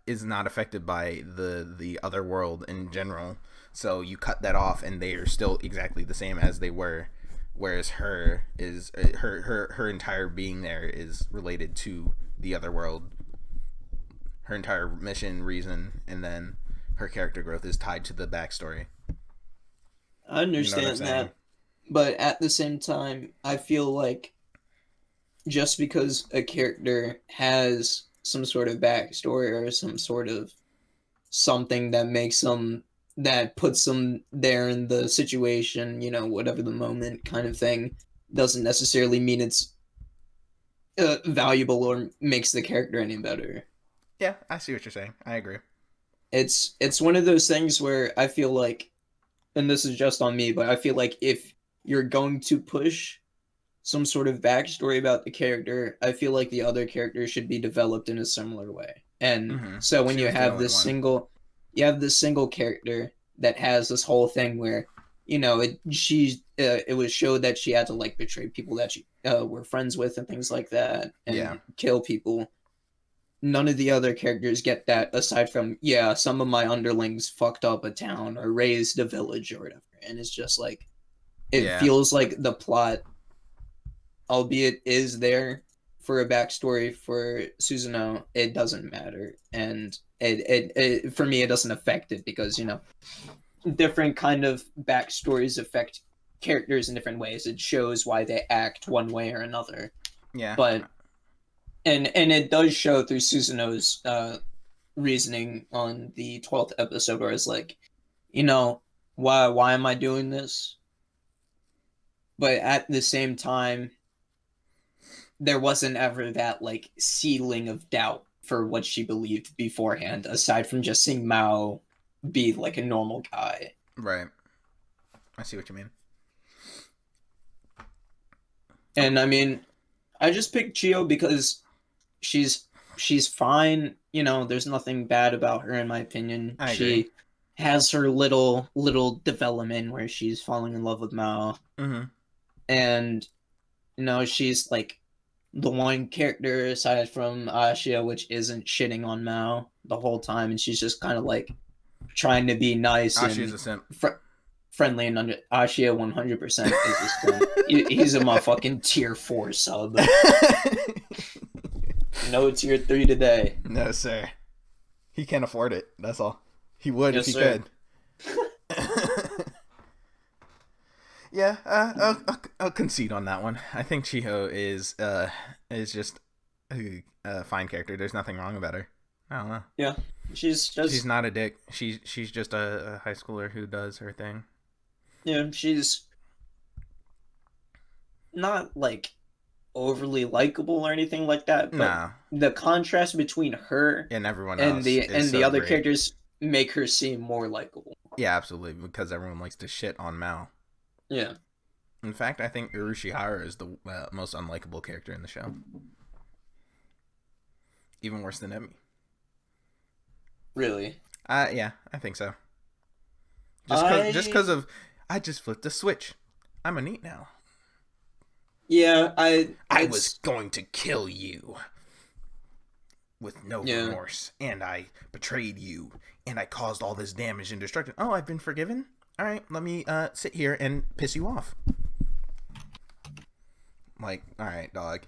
is not affected by the other world in general. So you cut that off, and they are still exactly the same as they were. Whereas her entire being there is related to the other world. Her entire mission, reason, and then her character growth is tied to the backstory. I You know what I'm understand saying? that, but at the same time, I feel like just because a character has some sort of backstory or some sort of something that makes them that puts them there in the situation, whatever the moment kind of thing, doesn't necessarily mean it's valuable or makes the character any better. Yeah, I see what you're saying. I agree. It's one of those things where I feel like, and this is just on me, but I feel like if you're going to push some sort of backstory about the character, I feel like the other characters should be developed in a similar way. And Mm-hmm. so when She you was the have only this one. single, you have this single character that has this whole thing where, it was showed that she had to like betray people that she were friends with and things like that, Yeah. and kill people. None of the other characters get that aside from, yeah, some of my underlings fucked up a town or raised a village or whatever. And it's just like, it Yeah. feels like the plot, albeit is there for a backstory for Susanoo, it doesn't matter. And it for me, it doesn't affect it because, different kind of backstories affect characters in different ways. It shows why they act one way or another. Yeah. But, and it does show through Susanoo's reasoning on the 12th episode where it's like, you know, why am I doing this? But at the same time, there wasn't ever that like ceiling of doubt for what she believed beforehand, aside from just seeing Mao be like a normal guy. Right. I see what you mean. And I mean, I just picked Chio because she's she's fine. There's nothing bad about her in my opinion. I agree. She has her little development where she's falling in love with Mao, Mm-hmm. and she's like the one character aside from Ashia which isn't shitting on Mao the whole time, and she's just kind of like trying to be nice Ashi is and a simp. friendly and under. Ashia 100% is a simp. He's a motherfucking tier 4 sub. No tier 3 today. No, sir. He can't afford it. That's all. He would Yes, if he sir. could. Yeah, I'll concede on that one. I think Chiho is just a fine character. There's nothing wrong about her. I don't know. Yeah, she's She's just not a dick. She's just a high schooler who does her thing. she's not like overly likable or anything like that, but No, the contrast between her and everyone and else the is and the so other great. characters make her seem more likable. Yeah, absolutely. Because everyone likes to shit on Mao. Yeah, In fact, I think Urushihara is the most unlikable character in the show. Even worse than Emi. really. Yeah, I think so. Just I because of I just flipped a switch. I'm a neat now. yeah, I I was it's going to kill you with no yeah. remorse, and I betrayed you, and I caused all this damage and destruction. Oh, I've been forgiven. All right, let me sit here and piss you off. Like, all right, dog.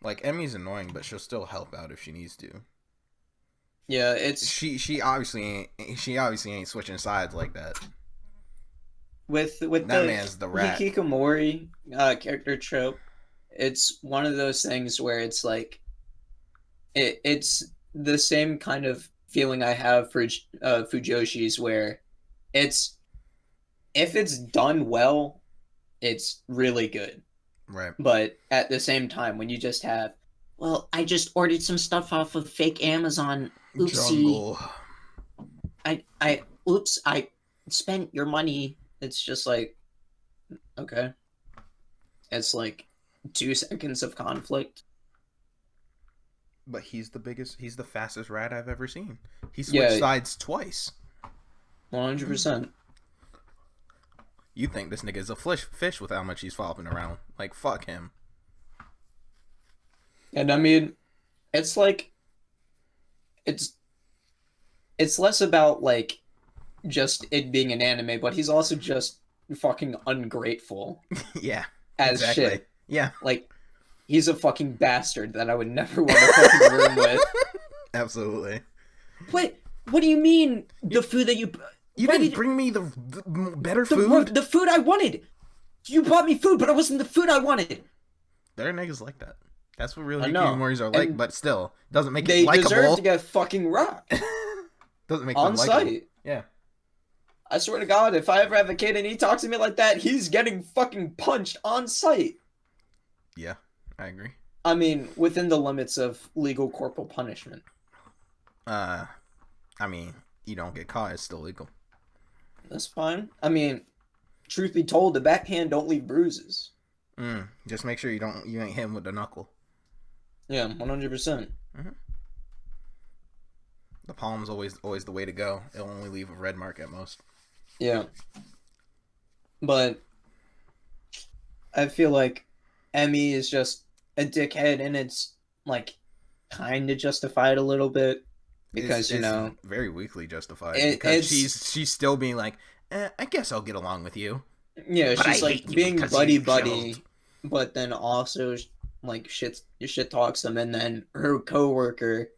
Like, Emmy's annoying, but she'll still help out if she needs to. Yeah, it's She obviously ain't switching sides like that. with That the man's the rat. Hikikomori character trope. It's one of those things where it's like it's the same kind of feeling I have for Fujoshi's, where it's if it's done well, it's really good. Right. But at the same time, when you just have well, I just ordered some stuff off of fake Amazon. Oopsie. Jungle. Oops, I spent your money. It's just like, okay. It's like 2 seconds of conflict. But he's the fastest rat I've ever seen. He switched sides twice. 100%. You think this nigga is a fish with how much he's flopping around. Like, fuck him. And I mean, it's like, it's less about, like, just it being an anime, but he's also just fucking ungrateful. Yeah. As exactly. shit. Yeah. Like, he's a fucking bastard that I would never want to fucking room with. Absolutely. What do you mean, the food that you... You didn't bring me the better food? The food I wanted! You bought me food, but it wasn't the food I wanted! There are niggas like that. That's what real Hikikomori's are like, but still, doesn't make it likable. They deserve to get fucking rocked. Doesn't make on them likable. site. Yeah. I swear to God, if I ever have a kid and he talks to me like that, he's getting fucking punched on site. Yeah, I agree. I mean, within the limits of legal corporal punishment. I mean, you don't get caught, it's still legal. That's fine. I mean, truth be told, the backhand don't leave bruises. Just make sure you ain't hit him with the knuckle. Yeah, 100%. The palm's always the way to go. It'll only leave a red mark at most. Yeah. But I feel like Emmy is just a dickhead, and it's like kind of justified a little bit because it's very weakly justified because she's still being like, I guess I'll get along with you. Yeah, but she's like being buddy, but then also like shit talks them, and then her coworker.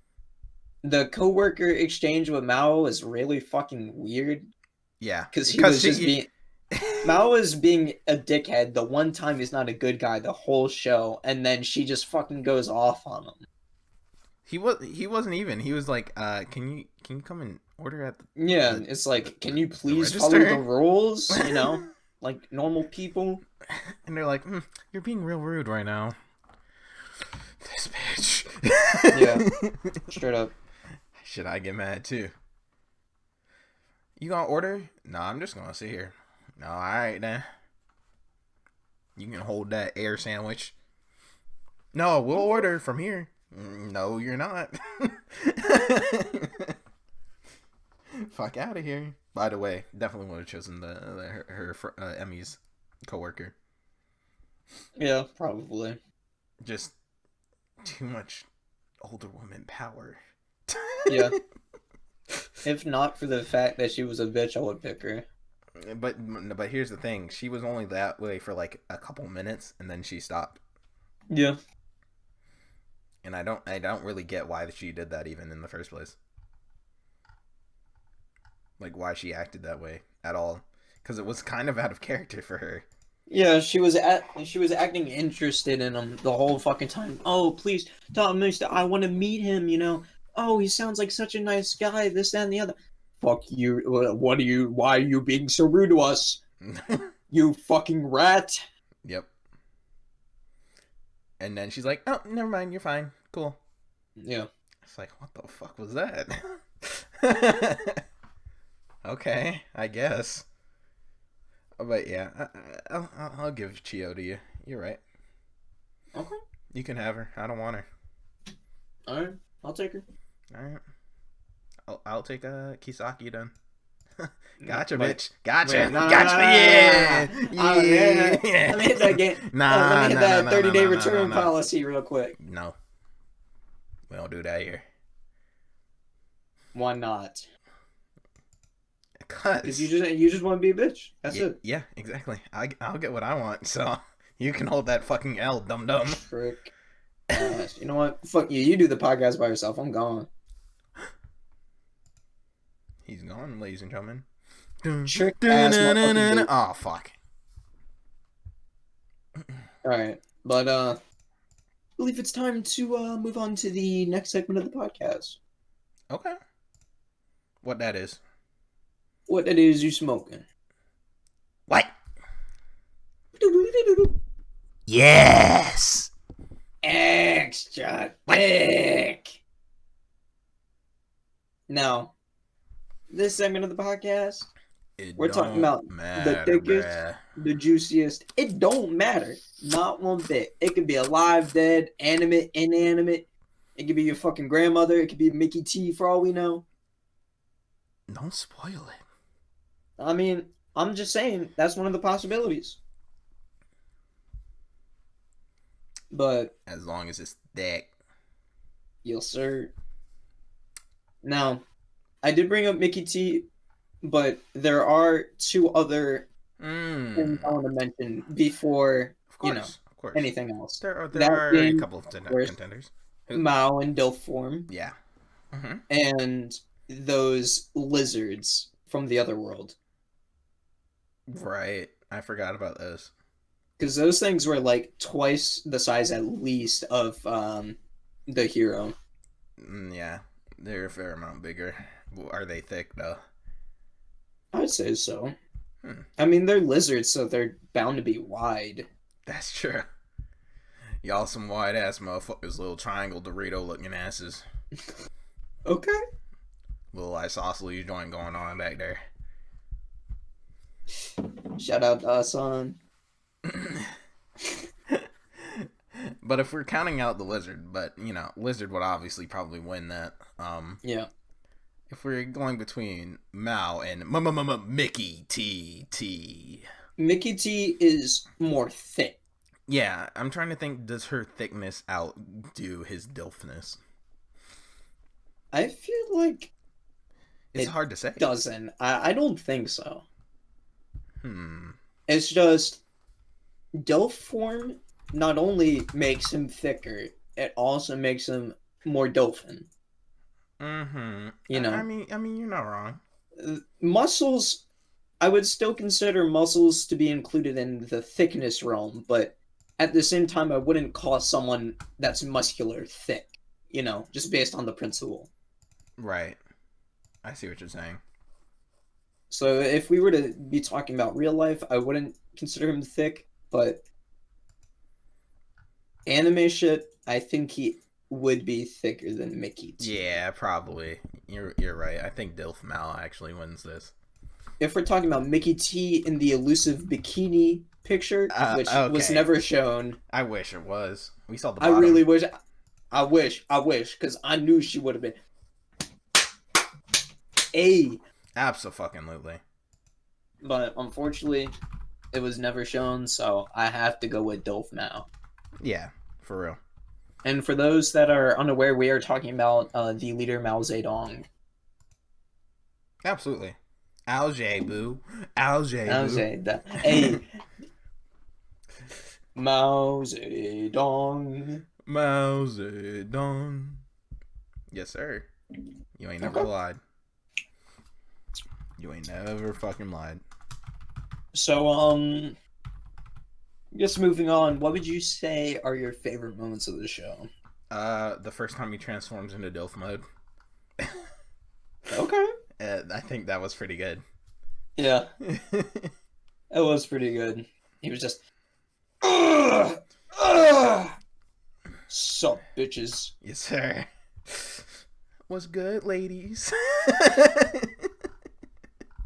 The coworker exchange with Mao is really fucking weird. Yeah, because he was just being. Mao was being a dickhead the one time he's not a good guy the whole show, and then she just fucking goes off on him. He wasn't even. He was like, can you come and order at the... Yeah, it's like, can you please follow the rules? You know, like normal people. And they're like, you're being real rude right now. This bitch. Yeah, straight up. Should I get mad too? You gonna order? No, I'm just gonna sit here. No, alright then. You can hold that air sandwich. No, we'll order from here. No, you're not. Fuck out of here. By the way, definitely would have chosen her Emmy's coworker. Yeah, probably. Just too much older woman power. Yeah. If not for the fact that she was a bitch, I would pick her. But here's the thing. She was only that way for like a couple minutes, and then she stopped. Yeah. And I don't really get why she did that even in the first place. Like why she acted that way at all, because it was kind of out of character for her. Yeah, she was acting interested in him the whole fucking time. Oh, please, Tom, I want to meet him. You know. Oh, he sounds like such a nice guy. This, that, and the other. Fuck you. Why are you being so rude to us? You fucking rat. Yep. And then she's like, oh, never mind. You're fine. Cool. Yeah. It's like, what the fuck was that? Okay, I guess. But yeah, I'll give Chio to you. You're right. Okay. You can have her. I don't want her. Alright. I'll take her. Alright. I'll take Kisaki then. Gotcha, bitch. Gotcha. Gotcha. Yeah. Let me hit that game. Let me hit that 30-day return policy real quick. No. We don't do that here. Why not? Because you just want to be a bitch. That's it. Yeah, exactly. I'll get what I want, so you can hold that fucking L, dum-dum. Trick. You know what? Fuck you. You do the podcast by yourself. I'm gone. He's gone, ladies and gentlemen. Trick ass motherfucking oh, fuck. Alright. But, I believe it's time to move on to the next segment of the podcast. Okay. What that is? What that is you smoking? What? Yes! X! extra thick. Now, this segment of the podcast, we're talking about the thickest, the juiciest. It don't matter. Not one bit. It could be alive, dead, animate, inanimate. It could be your fucking grandmother. It could be Mickey T for all we know. Don't spoil it. I mean, I'm just saying that's one of the possibilities. But as long as it's thick. Yes, sir. Now, I did bring up Mickey T, but there are two other things I want to mention before, anything else. There are a couple of contenders. Mao in Dilf form. Yeah. Mm-hmm. And those lizards from the other world. Right. I forgot about those. Because those things were like twice the size at least of the hero. Yeah. They're a fair amount bigger. Are they thick, though? I'd say so. I mean, they're lizards, so they're bound to be wide. That's true. Y'all some wide-ass motherfuckers, little triangle Dorito-looking asses. Okay. Little isosceles joint going on back there. Shout out to Asan. But if we're counting out the lizard, lizard would obviously probably win that. Yeah. If we're going between Mao and Mickey T. Mickey T is more thick. Yeah, I'm trying to think, does her thickness outdo his dilfness? I feel like it's hard to say. Doesn't. I don't think so. It's just Dilf form not only makes him thicker, it also makes him more dolphin. Mm-hmm. You know. I mean, you're not wrong. Muscles, I would still consider muscles to be included in the thickness realm, but at the same time, I wouldn't call someone that's muscular thick. Just based on the principle. Right. I see what you're saying. So if we were to be talking about real life, I wouldn't consider him thick, but anime shit, I think he would be thicker than Mickey T. Yeah, probably. You're right. I think Dilf Mal actually wins this. If we're talking about Mickey T in the elusive bikini picture, which was never shown. I wish it was. We saw the bottom. I really wish. I wish, because I knew she would have been. Abso-fucking-lutely. But unfortunately, it was never shown, so I have to go with Dilf Mao. Yeah, for real. And for those that are unaware, we are talking about the leader Mao Zedong. Absolutely. Zetsubou. Zetsubou. Hey. Mao Zedong. Mao Zedong. Yes, sir. You ain't never lied. You ain't never fucking lied. So, just moving on, what would you say are your favorite moments of the show? The first time he transforms into Dilf mode. Okay. I think that was pretty good. Yeah. It was pretty good. He was just... Ugh! Ugh! Sup, bitches. Yes, sir. What's good, ladies?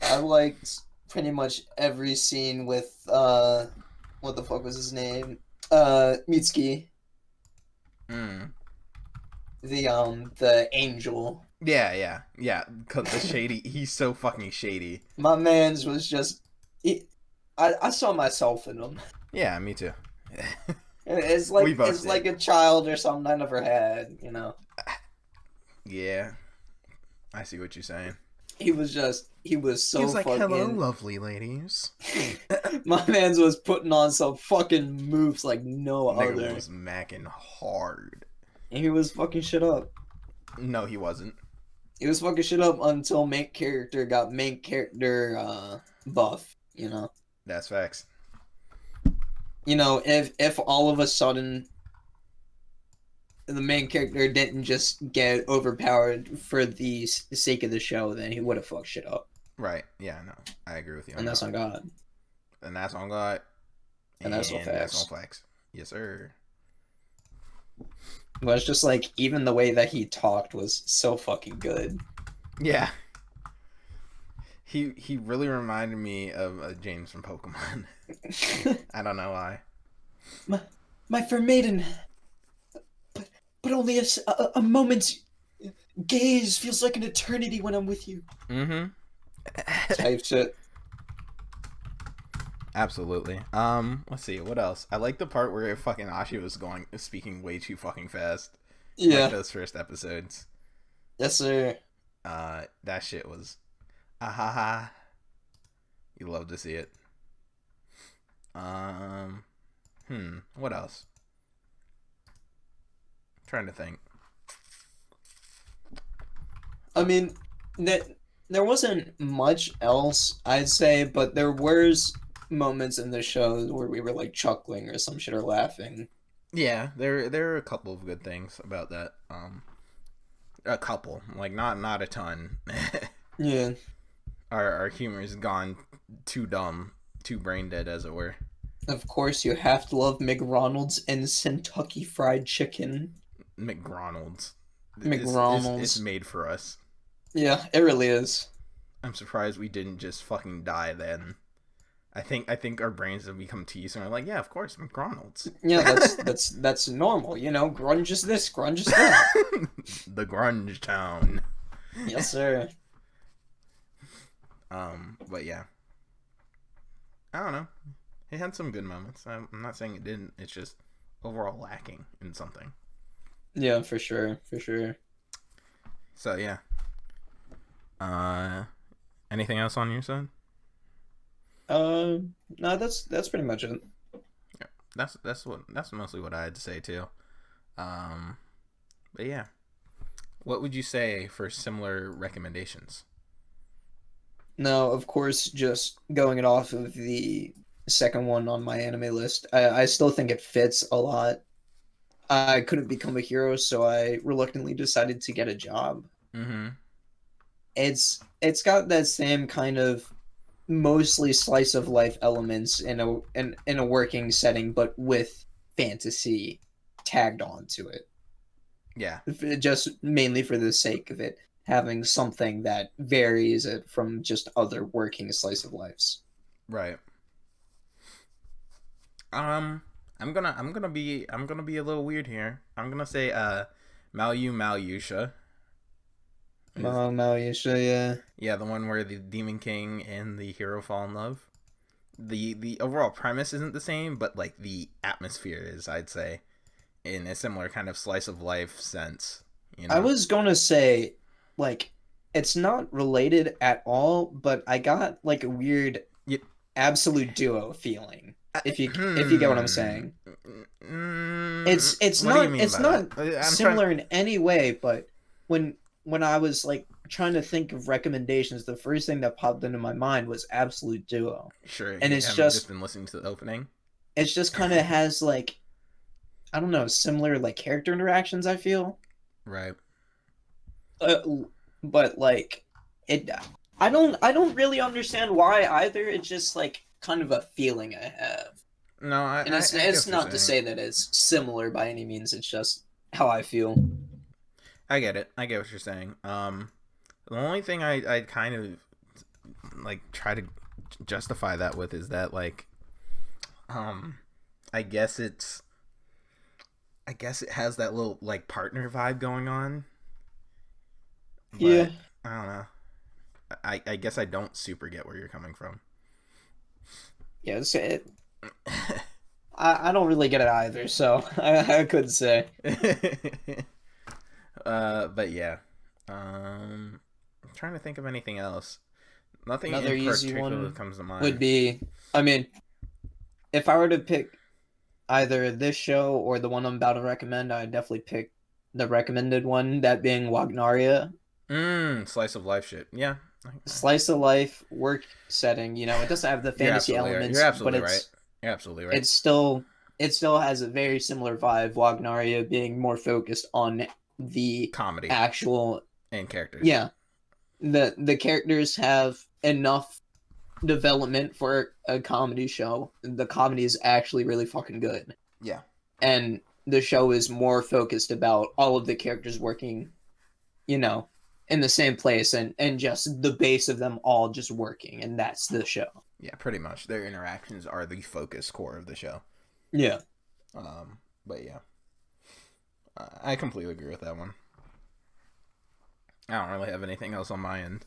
I liked pretty much every scene with, what the fuck was his name? Mitsuki. The angel. Yeah. Cause the shady, he's so fucking shady. My man's was just, I saw myself in him. Yeah, me too. It's like a child or something I never had, Yeah, I see what you're saying. He was so like, fucking... hello, lovely ladies. My man's was putting on some fucking moves like no other. Nigga was macking hard. And he was fucking shit up. No, he wasn't. He was fucking shit up until main character got main character buff, That's facts. If all of a sudden the main character didn't just get overpowered for the sake of the show, then he would have fucked shit up. Right. Yeah, no. I agree with you. And that's on God. And that's on God. And that's on facts. That's on facts. Yes, sir. But it's just like even the way that he talked was so fucking good. Yeah. He really reminded me of James from Pokemon. I don't know why. My fair maiden, but only a moment's gaze feels like an eternity when I'm with you. Mm-hmm. Type shit. Absolutely. Let's see, what else? I like the part where fucking Ashi was speaking way too fucking fast. Like Yeah. those first episodes. Yes, sir. That shit was ahaha. You love to see it. What else? I'm trying to think. I mean, there wasn't much else, I'd say, but there was moments in the show where we were like chuckling or some shit or laughing. Yeah, there are a couple of good things about that. A couple, like not a ton. Yeah. Our humor has gone too dumb, too brain dead, as it were. Of course, you have to love McDonald's and Kentucky Fried Chicken. McDonald's. It's McDonald's. made for us. Yeah, it really is. I'm surprised we didn't just fucking die then. I think our brains have become too used and we're like, yeah, of course, McDonald's. Yeah, that's normal, you know. Grunge is this, grunge is that. The grunge town. Yes, sir. But yeah, I don't know. It had some good moments. I'm not saying it didn't. It's just overall lacking in something. Yeah, for sure, for sure. So yeah. Anything else on your side? No, that's pretty much it. Yeah, that's mostly what I had to say too. But yeah, what would you say for similar recommendations? No, of course, just going it off of the second one on my anime list, I still think it fits a lot. I couldn't become a hero, so I reluctantly decided to get a job. Mm-hmm. It's got that same kind of mostly slice of life elements in a working setting, but with fantasy tagged onto it. Yeah. Just mainly for the sake of it having something that varies it from just other working slice of lives. Right. I'm gonna be a little weird here. I'm gonna say Maou-Yusha. Maou-Yusha, yeah. Yeah, the one where the Demon King and the hero fall in love. The overall premise isn't the same, but like the atmosphere is, I'd say, in a similar kind of slice of life sense. You know? I was gonna say, like, it's not related at all, but I got like a weird Yep. absolute duo feeling. If you get what I'm saying. It's What do you not mean it's by not that? similar in any way, but when I was like trying to think of recommendations, the first thing that popped into my mind was Absolute Duo. Sure, And have you just been listening to the opening? it's just kind of has like, I don't know, similar like character interactions, I feel. Right. Uh, but like it I don't really understand why either. It's just like kind of a feeling I have. No, And I get it's what you're not to saying. say that it's similar by any means. It's just how I feel. I get it. I get what you're saying. The only thing I kind of like try to justify that with is that like, I guess it has that little like partner vibe going on. But Yeah. I don't know. I guess I don't super get where you're coming from. Yeah, I don't really get it either, so I couldn't say. But yeah. I'm trying to think of anything else. Nothing Another in easy particular one comes to would mind. be, I mean, if I were to pick either this show or the one I'm about to recommend, I'd definitely pick the recommended one, that being Wagnaria. Slice of life shit. Yeah. Slice of life work setting, you know, it doesn't have the You're fantasy absolutely right. You're elements, but absolutely right. You're absolutely right. it still has a very similar vibe, Wagnaria being more focused on the Comedy actual, and characters. yeah, the characters have enough development for a comedy show. The comedy is actually really fucking good. Yeah. And the show is more focused about all of the characters working, you know, in the same place, and just the base of them all just working, and that's the show. Yeah, pretty much. Their interactions are the focus core of the show. Yeah. But yeah, I completely agree with that one. I don't really have anything else on my end.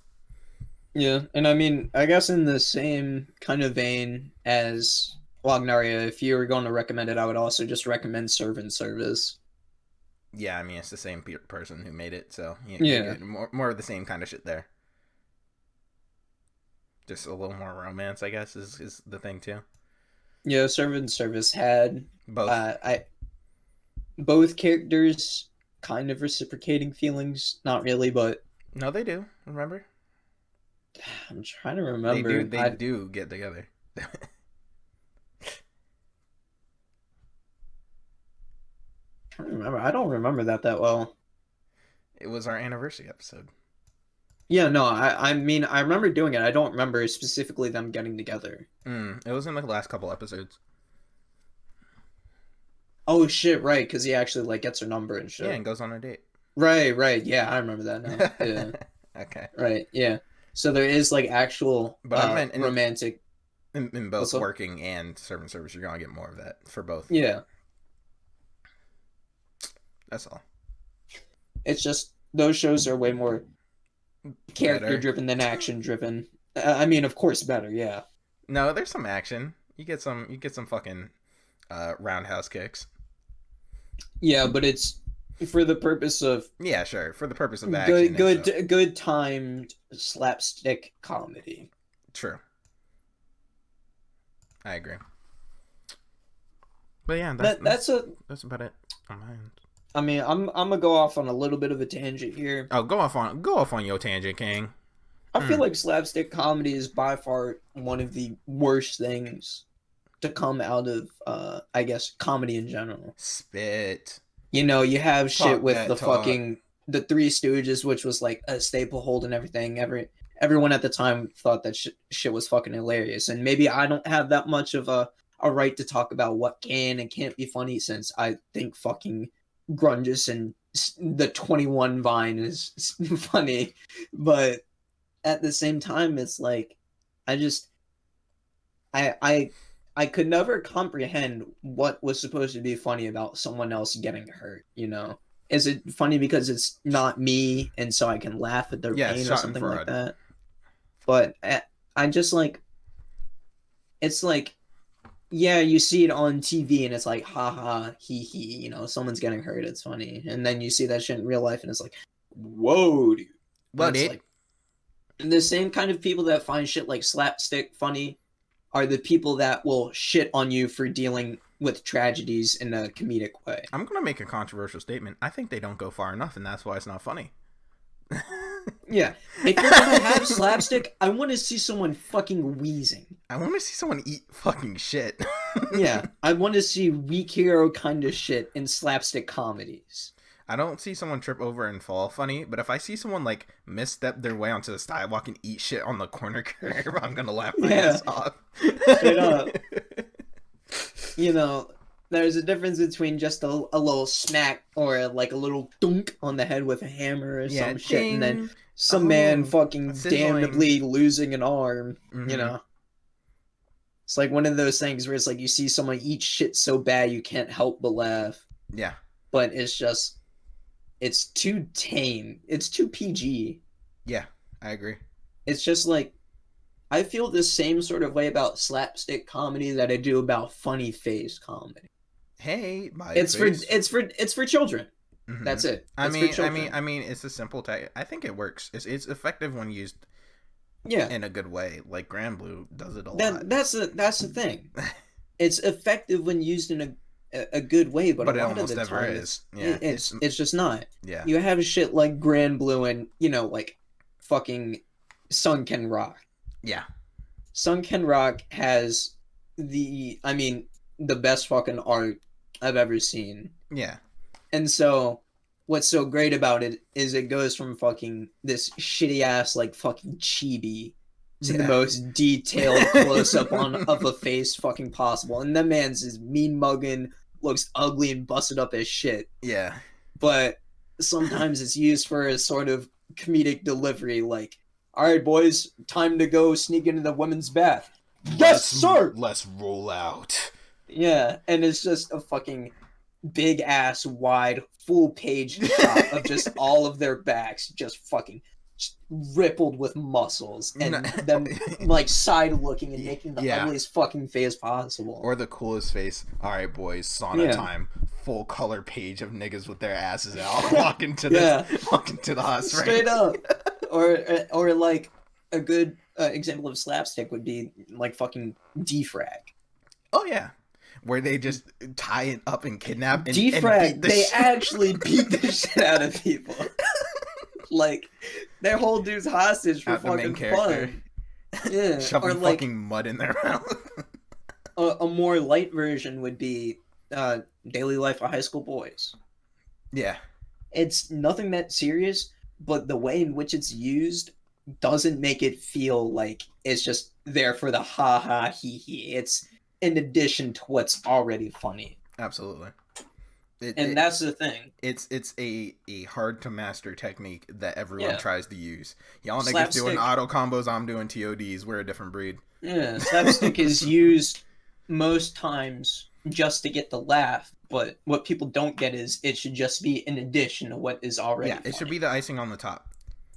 Yeah, and I mean, I guess in the same kind of vein as Wagnaria, if you were going to recommend it, I would also just recommend Servant Service. Yeah, I mean, it's the same person who made it, so Yeah. more of the same kind of shit there. Just a little more romance, I guess, is the thing too. Yeah, Servant Service had Both. I both characters kind of reciprocating feelings, not really, but No, they do. Remember? I'm trying to remember. They do get together. Trying to remember. I don't remember that well. It was our anniversary episode. Yeah, no, I mean I remember doing it. I don't remember specifically them getting together. It was in the last couple episodes. Oh shit, right, because he actually like gets her number and shit. Yeah, and goes on a date. Right, yeah, I remember that now. Yeah. Okay. Right, yeah. So there is like actual but I meant romantic in both working and servant service, you're gonna get more of that for both. Yeah. That's all. It's just those shows are way more character driven than action driven. I mean, of course, better. Yeah. No, there's some action. You get some fucking roundhouse kicks. Yeah, but it's for the purpose of sure, for the purpose of action. Good timed slapstick comedy. True. I agree. But yeah, that's about it on my end. I mean, I'm gonna go off on a little bit of a tangent here. Oh, go off on your tangent, King. I feel like slapstick comedy is by far one of the worst things to come out of, I guess, comedy in general. Spit. You know, you have shit with the fucking the Three Stooges, which was like a staple hold and everything. Everyone at the time thought that shit was fucking hilarious, and maybe I don't have that much of a right to talk about what can and can't be funny, since I think fucking Grunges and the 21 Vine is funny, but at the same time, it's like I could never comprehend what was supposed to be funny about someone else getting hurt. You know, is it funny because it's not me, and so I can laugh at their pain or something like that? But I just like, it's like, yeah, you see it on TV and it's like, haha, hee hee, you know, someone's getting hurt, it's funny. And then you see that shit in real life and it's like, whoa, dude. Well, dude. Like, the same kind of people that find shit like slapstick funny are the people that will shit on you for dealing with tragedies in a comedic way. I'm going to make a controversial statement. I think they don't go far enough, and that's why it's not funny. Yeah. If you're gonna have slapstick, I want to see someone fucking wheezing. I want to see someone eat fucking shit. Yeah. I want to see weak hero kind of shit in slapstick comedies. I don't see someone trip over and fall funny, but if I see someone like misstep their way onto the sidewalk and eat shit on the corner curb, I'm gonna laugh my ass off. Straight up. You know, there's a difference between just a little smack or like a little dunk on the head with a hammer or some shit, and then some man fucking damnably losing an arm. Mm-hmm. You know, it's like one of those things where it's like you see someone eat shit so bad you can't help but laugh. Yeah, but it's just, it's too tame. It's too PG. Yeah, I agree. It's just like, I feel the same sort of way about slapstick comedy that I do about funny face comedy. Hey, it's for children. Mm-hmm. That's it. I mean, it's a simple tag. I think it works. It's effective when used. Yeah. In a good way, like Grand Blue does it a lot. That's the thing. It's effective when used in a good way, but a lot of the time it's just not. Yeah. You have shit like Grand Blue and, you know, like fucking Sunken Rock. Yeah. Sunken Rock has the best fucking art I've ever seen. Yeah. And so what's so great about it is it goes from fucking this shitty ass like fucking chibi to the most detailed close up of a face fucking possible. And that man's is mean mugging, looks ugly and busted up as shit. Yeah. But sometimes it's used for a sort of comedic delivery, like, all right, boys, time to go sneak into the women's bath. Yes, sir! Let's roll out. Yeah, and it's just a fucking big-ass, wide, full-page shot of just all of their backs just fucking rippled with muscles, and them, like, side-looking and making the ugliest fucking face possible. Or the coolest face. All right, boys, sauna time. Full color page of niggas with their asses out walking to the hot springs. Straight up. Or like a good example of slapstick would be like fucking defrag. Oh yeah, where they just tie it up and kidnap. And, defrag. And they actually beat the shit out of people. Like they hold dudes hostage for fucking fun. Yeah, shoving or like, fucking mud in their mouth. A more light version would be Daily Life of High School Boys. Yeah, it's nothing that serious, but the way in which it's used doesn't make it feel like it's just there for the ha ha he he. It's in addition to what's already funny. Absolutely. That's the thing. It's a hard to master technique that everyone tries to use. Y'all niggas Slapstick. doing auto combos, I'm doing TODs. We're a different breed. Yeah, slapstick is used most times just to get the laugh, but what people don't get is it should just be in addition to what is already funny. It should be the icing on the top.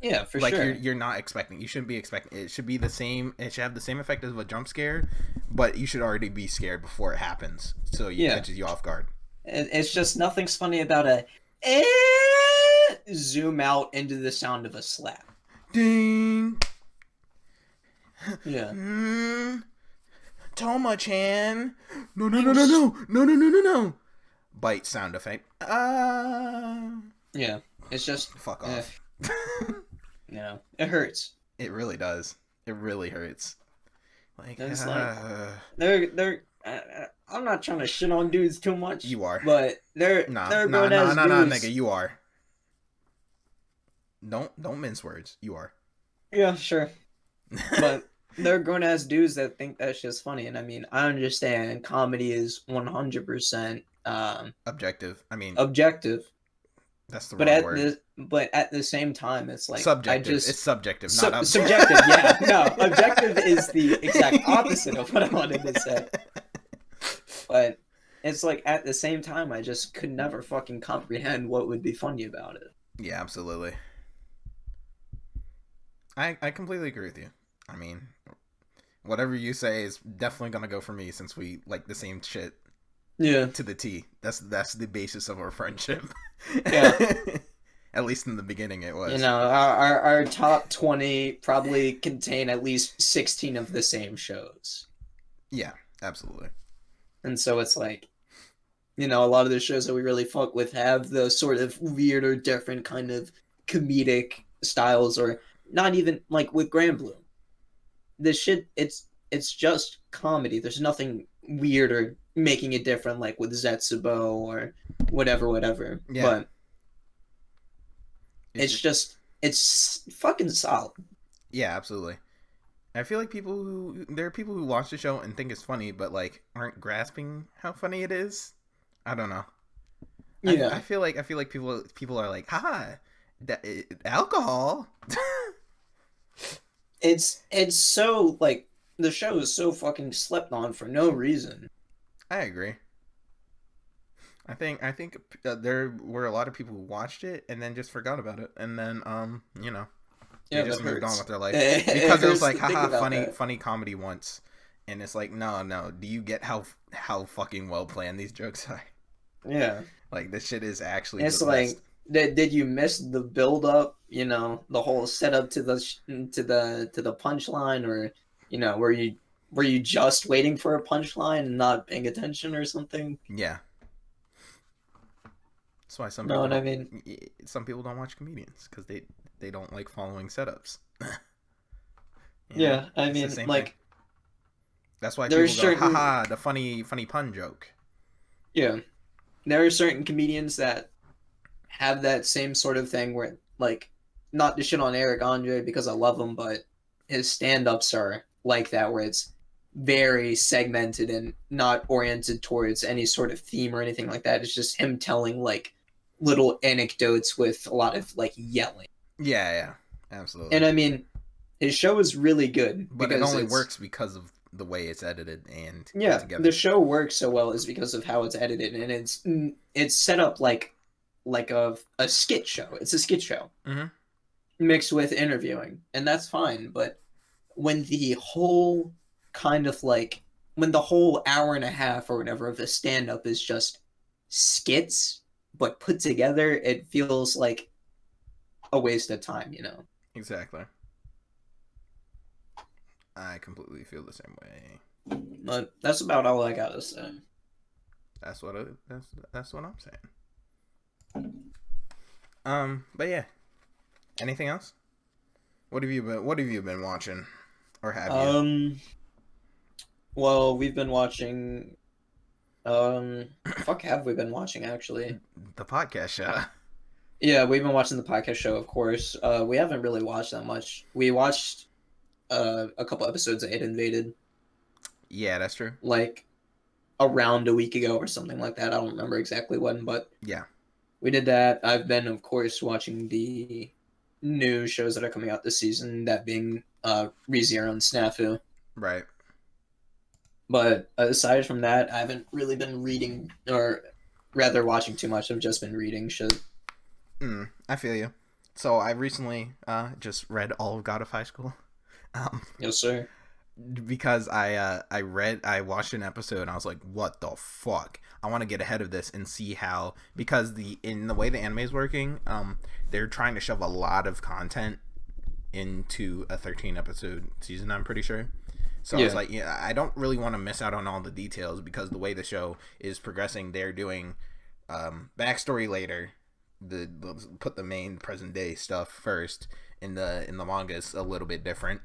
Yeah, for sure. Like you're not expecting. You shouldn't be expecting. It should be the same. It should have the same effect as a jump scare, but you should already be scared before it happens, so it catches you off guard. It's just nothing's funny about a zoom out into the sound of a slap. Ding. Yeah. Toma-chan. No. Bite sound effect. Yeah. It's just fuck off. No, it hurts. It really does. It really hurts. Like, it's like they're. I'm not trying to shit on dudes too much. You are, but they're nah, dudes. nigga, you are. Don't mince words. You are. Yeah, sure. But they're grown ass dudes that think that shit's funny, and I mean, I understand comedy is 100% objective. objective. That's the wrong word. But at the same time, it's like subjective. It's subjective, not objective. Subjective. Yeah, no, objective is the exact opposite of what I wanted to say. But it's like at the same time, I just could never fucking comprehend what would be funny about it. Yeah, absolutely. I completely agree with you. I mean, whatever you say is definitely gonna go for me since we like the same shit. Yeah. To the T. That's the basis of our friendship. Yeah. At least in the beginning it was. You know, our top 20 probably contain at least 16 of the same shows. Yeah, absolutely. And so it's like, you know, a lot of the shows that we really fuck with have the sort of weird or different kind of comedic styles, or not even like with Grand Blue. This shit, it's just comedy. There's nothing weird or making it different like with Zetsubou or whatever. Yeah. But it's fucking solid. Yeah, absolutely. I feel like there are people who watch the show and think it's funny, but like aren't grasping how funny it is. I don't know. Yeah. I feel like people are like, haha, alcohol. It's so like the show is so fucking slept on for no reason. I agree. I think there were a lot of people who watched it and then just forgot about it, and then you know, they just moved on with their life because it was like, haha, funny comedy once, and it's like, no. Do you get how fucking well planned these jokes are? Yeah. Like this shit is actually. It's like, did you miss the build up? You know, the whole setup to the punchline, or you know, were you just waiting for a punchline and not paying attention or something? Yeah. That's why some people don't watch comedians because they don't like following setups. Yeah, I mean, like thing. That's why people go, haha, the funny pun joke. Yeah, there are certain comedians that have that same sort of thing where, like, not to shit on Eric Andre because I love him, but his stand-ups are like that, where it's very segmented and not oriented towards any sort of theme or anything like that. It's just him telling like little anecdotes with a lot of like yelling. Yeah, absolutely. And I mean, his show is really good, but it only works because of the way it's edited and put together. The show works so well is because of how it's edited, and it's set up like a skit show. It's a skit show mixed with interviewing, and that's fine. But when the whole kind of like when the whole hour and a half or whatever of the stand up is just skits but put together, it feels like a waste of time, you know. Exactly. I completely feel the same way. But that's about all I gotta say. That's what I'm saying. But yeah. Anything else? What have you been watching, or have you? Well, we've been watching. Fuck, have we been watching actually? The podcast show. Yeah, we've been watching the podcast show, of course. We haven't really watched that much. We watched a couple episodes of It Invaded. Yeah, that's true. Like around a week ago or something like that. I don't remember exactly when, but yeah, we did that. I've been, of course, watching the new shows that are coming out this season. That being ReZero and Snafu. Right. But aside from that, I haven't really been reading, or rather watching too much. I've just been reading shit. I feel you. So I recently just read all of God of High School. Yes, sir. Because I watched an episode and I was like, what the fuck? I want to get ahead of this and see how, because in the way the anime is working, they're trying to shove a lot of content into a 13 episode season, I'm pretty sure. So I was like, yeah, I don't really want to miss out on all the details, because the way the show is progressing, they're doing backstory later. Put the main present day stuff first. In the manga is a little bit different.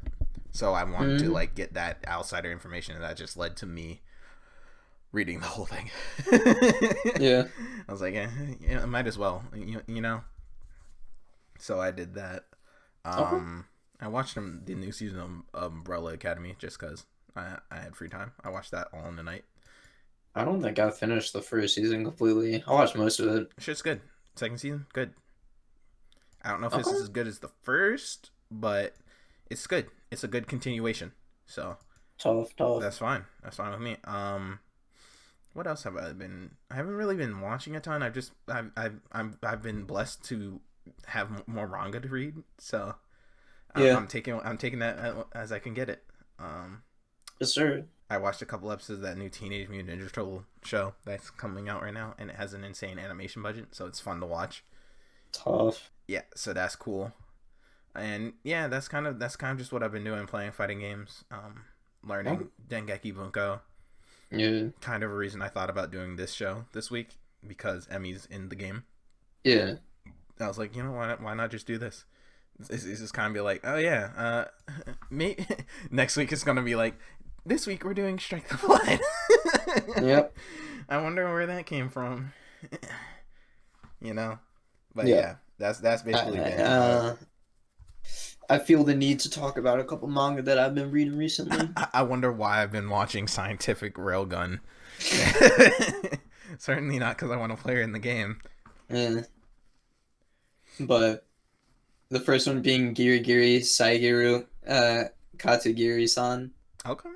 So I wanted to like get that outsider information, and that just led to me reading the whole thing. Yeah. I was like, yeah, I might as well, you know. So I did that. I watched the new season of Umbrella Academy just because I had free time. I watched that all in the night. I don't think I finished the first season completely. I watched most of it. Shit's good. Second season, good. I don't know if this is as good as the first, but it's good. It's a good continuation. So tough. That's fine. That's fine with me. What else have I been? I haven't really been watching a ton. I've been blessed to have more manga to read. So I'm taking that as I can get it. Yes, sir. I watched a couple episodes of that new Teenage Mutant Ninja Turtle show that's coming out right now, and it has an insane animation budget, so it's fun to watch. Tough. Yeah, so that's cool. And yeah, that's kind of just what I've been doing, playing fighting games, learning Dengeki Bunko. Yeah. Kind of a reason I thought about doing this show this week, because Emmy's in the game. Yeah. I was like, why not just do this? It's just kind of be like, oh yeah, next week it's gonna be like, this week we're doing Strike the Blood. Yep. I wonder where that came from. But yeah, that's basically it. I feel the need to talk about a couple manga that I've been reading recently. I wonder why I've been watching Scientific Railgun. Certainly not because I want to play her in the game. Yeah. But the first one being Giri Giri Saigiru Katagiri-san. Okay.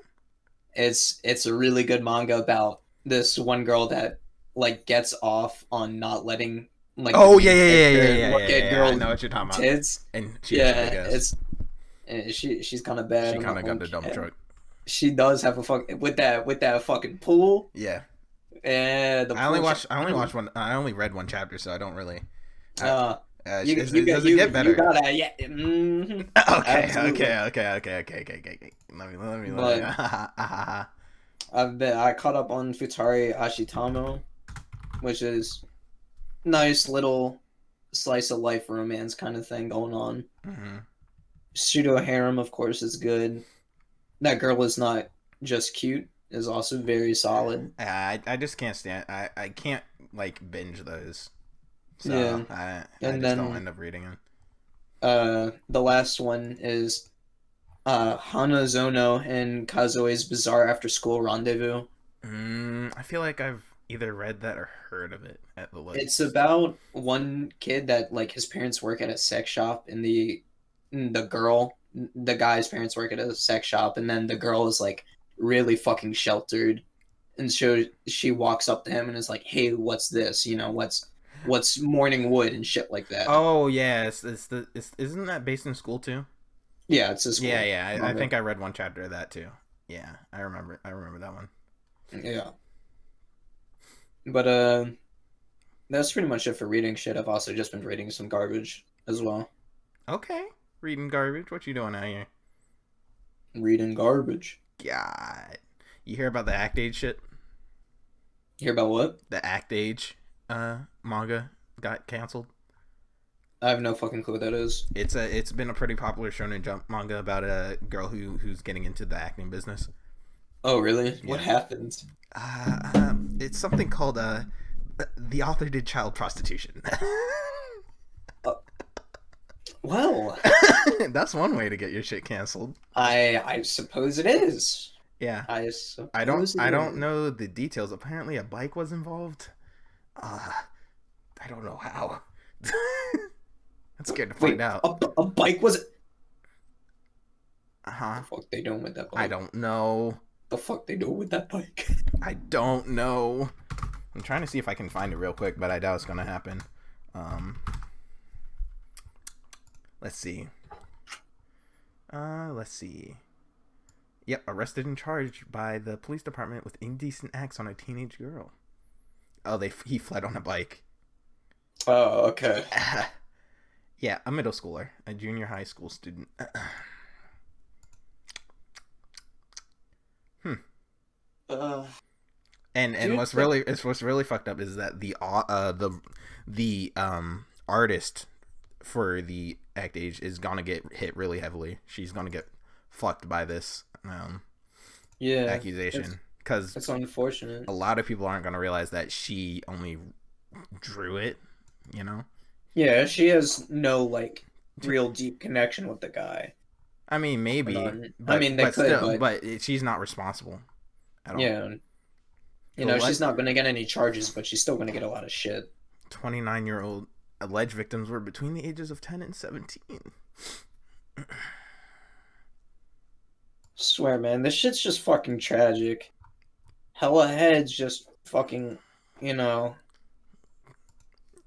It's a really good manga about this one girl that like gets off on not letting like yeah. Girl I know what you're talking about. Tits. And she's she's kind of bad. She kind of got the dump truck. She does have a with that fucking pool. Yeah. And I only watched one. I only read one chapter, so I don't really. Does it get better? You gotta, yeah. Mm-hmm. Okay. Let me. I caught up on Futari Ashitamo, which is nice little slice of life romance kind of thing going on. Mm-hmm. Pseudo harem, of course, is good. That girl is not just cute; is also very solid. I just can't stand. I can't like binge those. So yeah. I just don't end up reading them. The last one is Hanazono and Kazue's Bizarre After School Rendezvous. I feel like I've either read that or heard of it at the It's looks. about one kid that like his parents work at a sex shop, and the guy's parents work at a sex shop, and then the girl is like really fucking sheltered, and so she walks up to him and is like, "Hey, what's this? What's morning wood and shit like that." Oh yeah, isn't that based in school too? Yeah, it's a Yeah, school yeah. I manga. think I read one chapter of that too. Yeah, I remember. I remember that one. Yeah, but that's pretty much it for reading shit. I've also just been reading some garbage as well. Okay, reading garbage. What you doing out here? Reading garbage. God, you hear about the Act Age shit? Hear about what? The Act Age manga got canceled. I have no fucking clue what that is. It's been a pretty popular Shonen Jump manga about a girl who's getting into the acting business. Oh, really? What Yeah. happened? It's something called the author did child prostitution. Uh, well, That's one way to get your shit canceled. I suppose it is. Yeah. I suppose it I don't is. know the details. Apparently a bike was involved. Uh I don't know how. I'm scared to find Wait, out. a bike was. Uh-huh. The fuck they doing with that bike? I don't know. The fuck they doing with that bike? I don't know. I'm trying to see if I can find it real quick, but I doubt it's gonna happen. Um let's see. Let's see. Yep, arrested and charged by the police department with indecent acts on a teenage girl. Oh, he fled on a bike. Oh, okay. Yeah, a middle schooler, a junior high school student. Uh, And dude, what's really fucked up is that the artist for the Act Age is gonna get hit really heavily. She's gonna get fucked by this yeah, accusation because it's unfortunate. a lot of people aren't gonna realize that she only drew it. You know, Yeah, she has no like real deep connection with the guy. I mean maybe, I mean, they but could, still, but she's not responsible at all. yeah, she's not gonna get any charges, but she's still gonna get a lot of shit. 29-year-old alleged victims were between the ages of 10 and 17. Swear, man, this shit's just fucking tragic. Hella heads just fucking,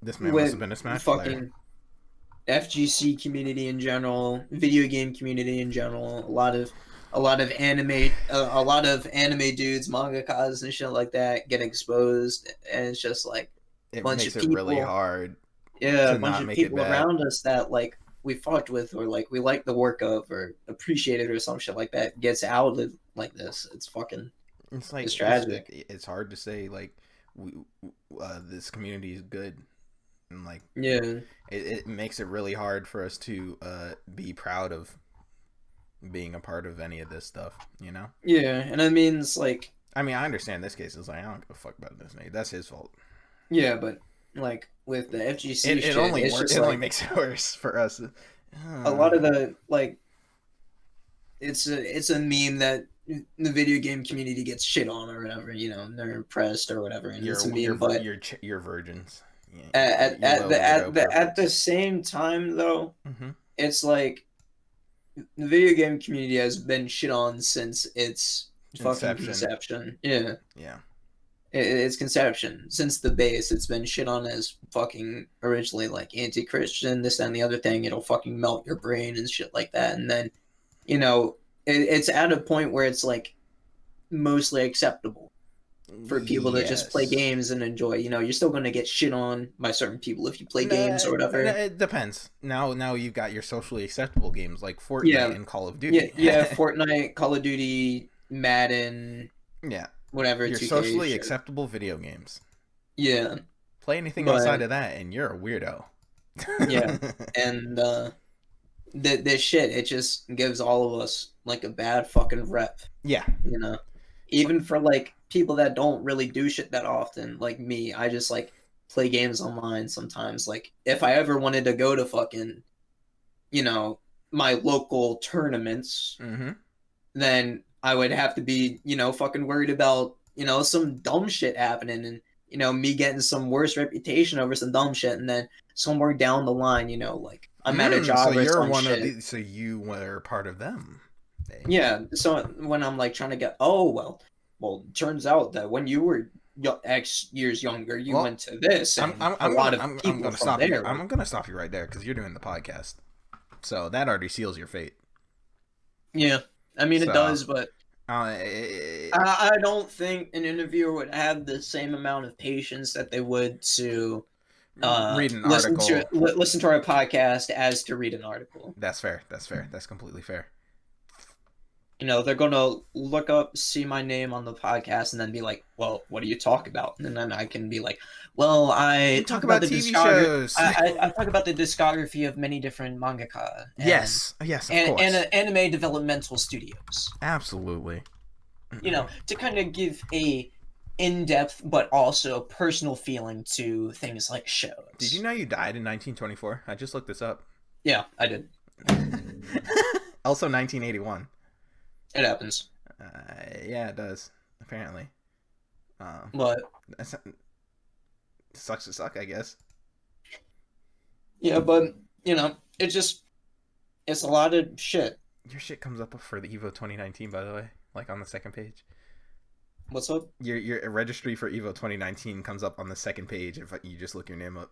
This man must with have been a Smash player. fucking FGC community in general, video game community in general, a lot of anime dudes, mangakas and shit like that get exposed, and it's just like a It bunch makes of it people, really hard yeah, a to bunch not of make it people bad. around us that like we fucked with or like we like the work of or appreciate it or some shit like that gets outed like this. It's fucking, It's like it's tragic. it's hard to say like we this community is good, and like Yeah, it makes it really hard for us to be proud of being a part of any of this stuff. You know. yeah, and I mean it's like, I mean, I understand this case is like I don't give a fuck about this. That's his fault. yeah, but like with the FGC It shit, only it's works. just It only like makes it worse for us. a lot of the like it's a meme that the video game community gets shit on or whatever, and they're impressed or whatever, and it's a meme. But you're virgins. Yeah, at the same time, though, mm-hmm. it's like the video game community has been shit on since its fucking conception. Yeah, yeah. Its conception since the base. It's been shit on as fucking originally like anti-Christian, this that, and the other thing. It'll fucking melt your brain and shit like that, and then it's at a point where it's like mostly acceptable for people to just play games and enjoy. You're still going to get shit on by certain people if you play games or whatever. It depends. Now you've got your socially acceptable games like Fortnite and Call of Duty. Yeah, Fortnite, Call of Duty, Madden. Yeah. Whatever. Your socially acceptable video games. Yeah. Play anything outside of that and you're a weirdo. Yeah. And this shit, it just gives all of us like a bad fucking rep. Yeah. Even for like people that don't really do shit that often, like me, I just like play games online sometimes. Like if I ever wanted to go to fucking, my local tournaments, Mm-hmm. then I would have to be, fucking worried about, some dumb shit happening and, me getting some worse reputation over some dumb shit. And then somewhere down the line, like I'm at a So job or you're some one of shit. these. So you were part of them. Yeah. So when I'm like trying to get, well, turns out that when you were X years younger, you went to this, and a lot of people gonna from stop you. there. I'm gonna stop you right there because you're doing the podcast. So that already seals your fate. Yeah. I mean, it does, but uh, I don't think an interviewer would have the same amount of patience that they would to read an article. Listen to our podcast as to read an article. That's fair. That's completely fair. They're gonna look up, see my name on the podcast, and then be like, "Well, what do you talk about?" And then I can be like, "Well, I talk about the TV shows. I talk about the discography of many different mangaka. Yes, of course. And anime developmental studios. Absolutely. To kind of give a in-depth but also personal feeling to things like shows." Did you know you died in 1924? I just looked this up. Yeah, I did. Also 1981. It happens. Yeah, it does. Apparently. But sucks to suck, I guess. Yeah, but it's a lot of shit. Your shit comes up for the Evo 2019, by the way, like on the second page. What's up? Your registry for Evo 2019 comes up on the second page if you just look your name up.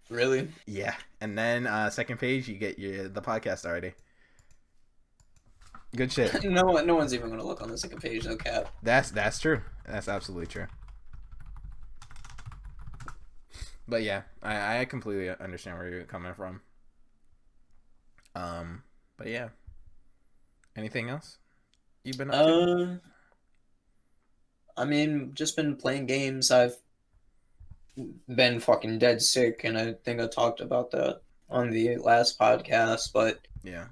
Really? Yeah, and then second page you get the podcast already. Good shit. No one's even gonna look on the second page, no cap. That's true. That's absolutely true. But yeah, I completely understand where you're coming from. But yeah. Anything else you've been up to? I mean, just been playing games. I've been fucking dead sick, and I think I talked about that on the last podcast, but yeah.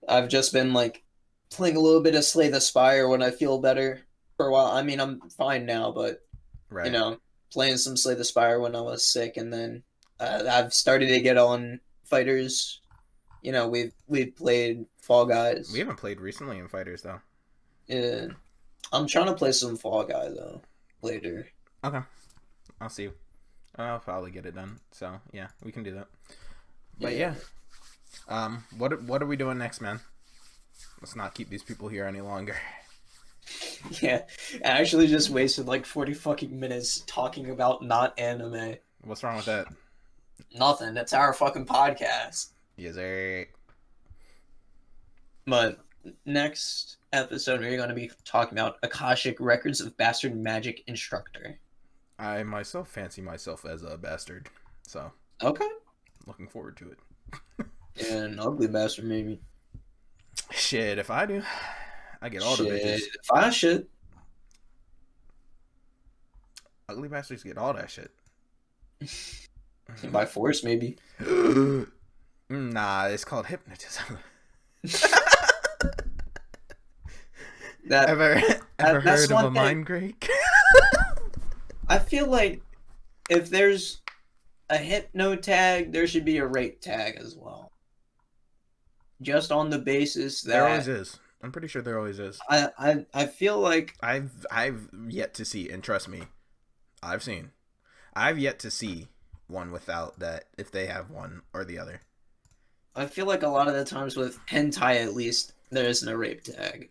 I've just been like playing a little bit of Slay the Spire when I feel better for a while. I mean, I'm fine now, but right. Playing some Slay the Spire when I was sick, and then I've started to get on fighters. We've played Fall Guys. We haven't played recently in fighters though. Yeah, I'm trying to play some Fall Guy though later. Okay, I'll see. I'll probably get it done. So yeah, we can do that. But yeah, what are we doing next, man? Let's not keep these people here any longer. Yeah, I actually just wasted like 40 fucking minutes talking about not anime. What's wrong with that? Nothing. That's our fucking podcast. Yes, sir. But next episode, we're going to be talking about Akashic Records of Bastard Magic Instructor. I myself fancy myself as a bastard, so okay. Looking forward to it. Yeah, an ugly bastard, maybe. Shit, if I do, I get all the bitches. If I should. Ugly bastards get all that shit. By force, maybe. Nah, it's called hypnotism. Ever heard of a mind break? I feel like if there's a hypno tag, there should be a rape tag as well. Just on the basis that there always is. I'm pretty sure there always is. I feel like I've yet to see, and trust me, I've yet to see one without that, if they have one or the other. I feel like a lot of the times with hentai, at least, there isn't a rape tag.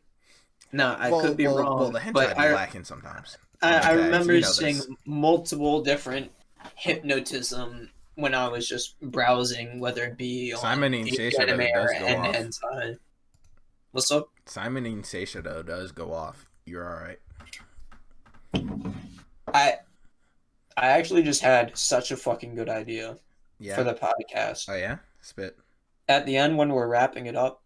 No, I could be wrong. Well, the hentai be lacking sometimes. I remember seeing multiple different hypnotism when I was just browsing, whether it be Simon on anime or hentai. What's up? Simon Insatiado does go off. You're alright. I actually just had such a fucking good idea for the podcast. Oh yeah? Spit. At the end, when we're wrapping it up,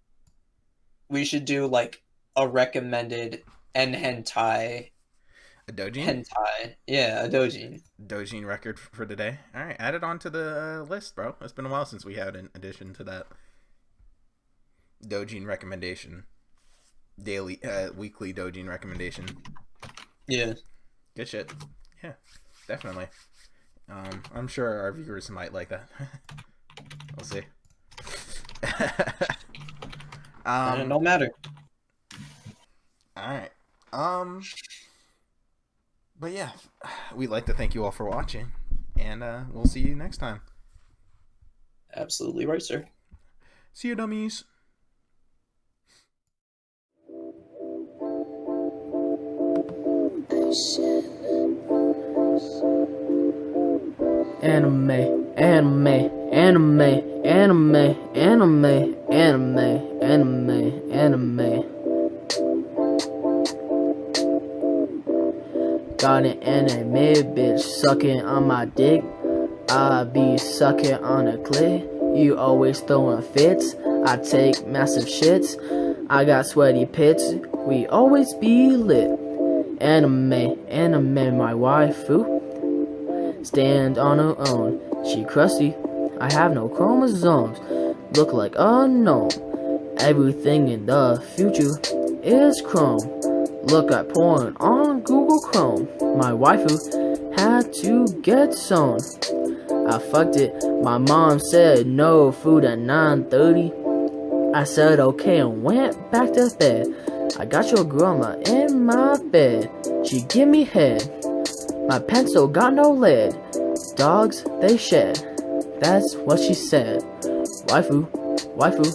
we should do like a recommended hentai. A dojin? Hentai. Yeah, a dojin. Dojin record for today. Alright, add it onto the list, bro. It's been a while since we had an addition to that. Dojin recommendation. Weekly dojin recommendation. Yeah. Good shit. Yeah, definitely. I'm sure our viewers might like that. We'll see. And it don't matter. All right. But yeah, we'd like to thank you all for watching, and we'll see you next time. Absolutely right, sir. See you, dummies. Anime, anime, anime, anime, anime, anime, anime, anime. Got an anime bitch sucking on my dick. I be sucking on a clit. You always throwing fits. I take massive shits. I got sweaty pits. We always be lit. Anime, anime, my waifu. Stand on her own. She crusty. I have no chromosomes. Look like a gnome. Everything in the future is chrome. Look at porn on Google Chrome. My waifu had to get sewn. I fucked it. My mom said no food at 9:30. I said okay and went back to bed. I got your grandma in my bed. She give me head. My pencil got no lead. Dogs, they shed. That's what she said. Waifu, waifu,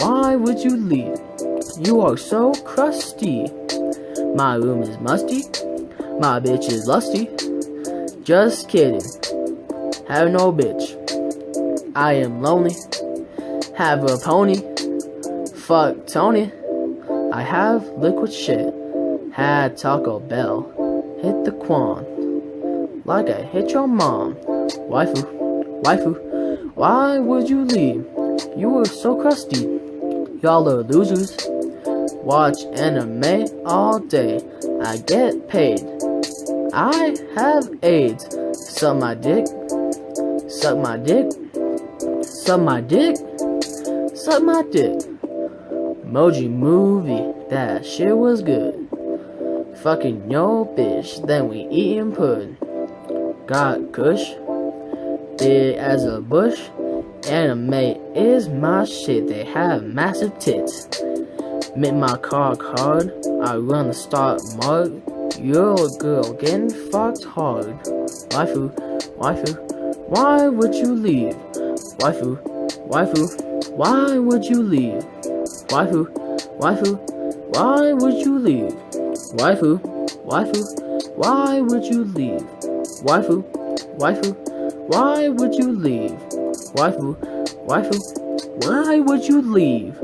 why would you leave? You are so crusty. My room is musty. My bitch is lusty. Just kidding. Have no bitch. I am lonely. Have a pony. Fuck Tony. I have liquid shit. Had Taco Bell. Hit the Quan. Like I hit your mom. Waifu, waifu, why would you leave? You were so crusty. Y'all are losers. Watch anime all day. I get paid. I have AIDS. Suck my dick. Suck my dick. Suck my dick. Suck my dick. Emoji movie. That shit was good. Fucking yo bitch. Then we eatin' pudding. Got kush. Big as a bush. Anime is my shit. They have massive tits. Make my cock hard. I run the stock mug. You're a girl getting fucked hard. Waifu, waifu, why would you leave? Waifu, waifu, why would you leave? Waifu, waifu, why would you leave? Waifu, waifu, why would you leave? Waifu, waifu, why would you leave? Waifu, waifu, why would you leave?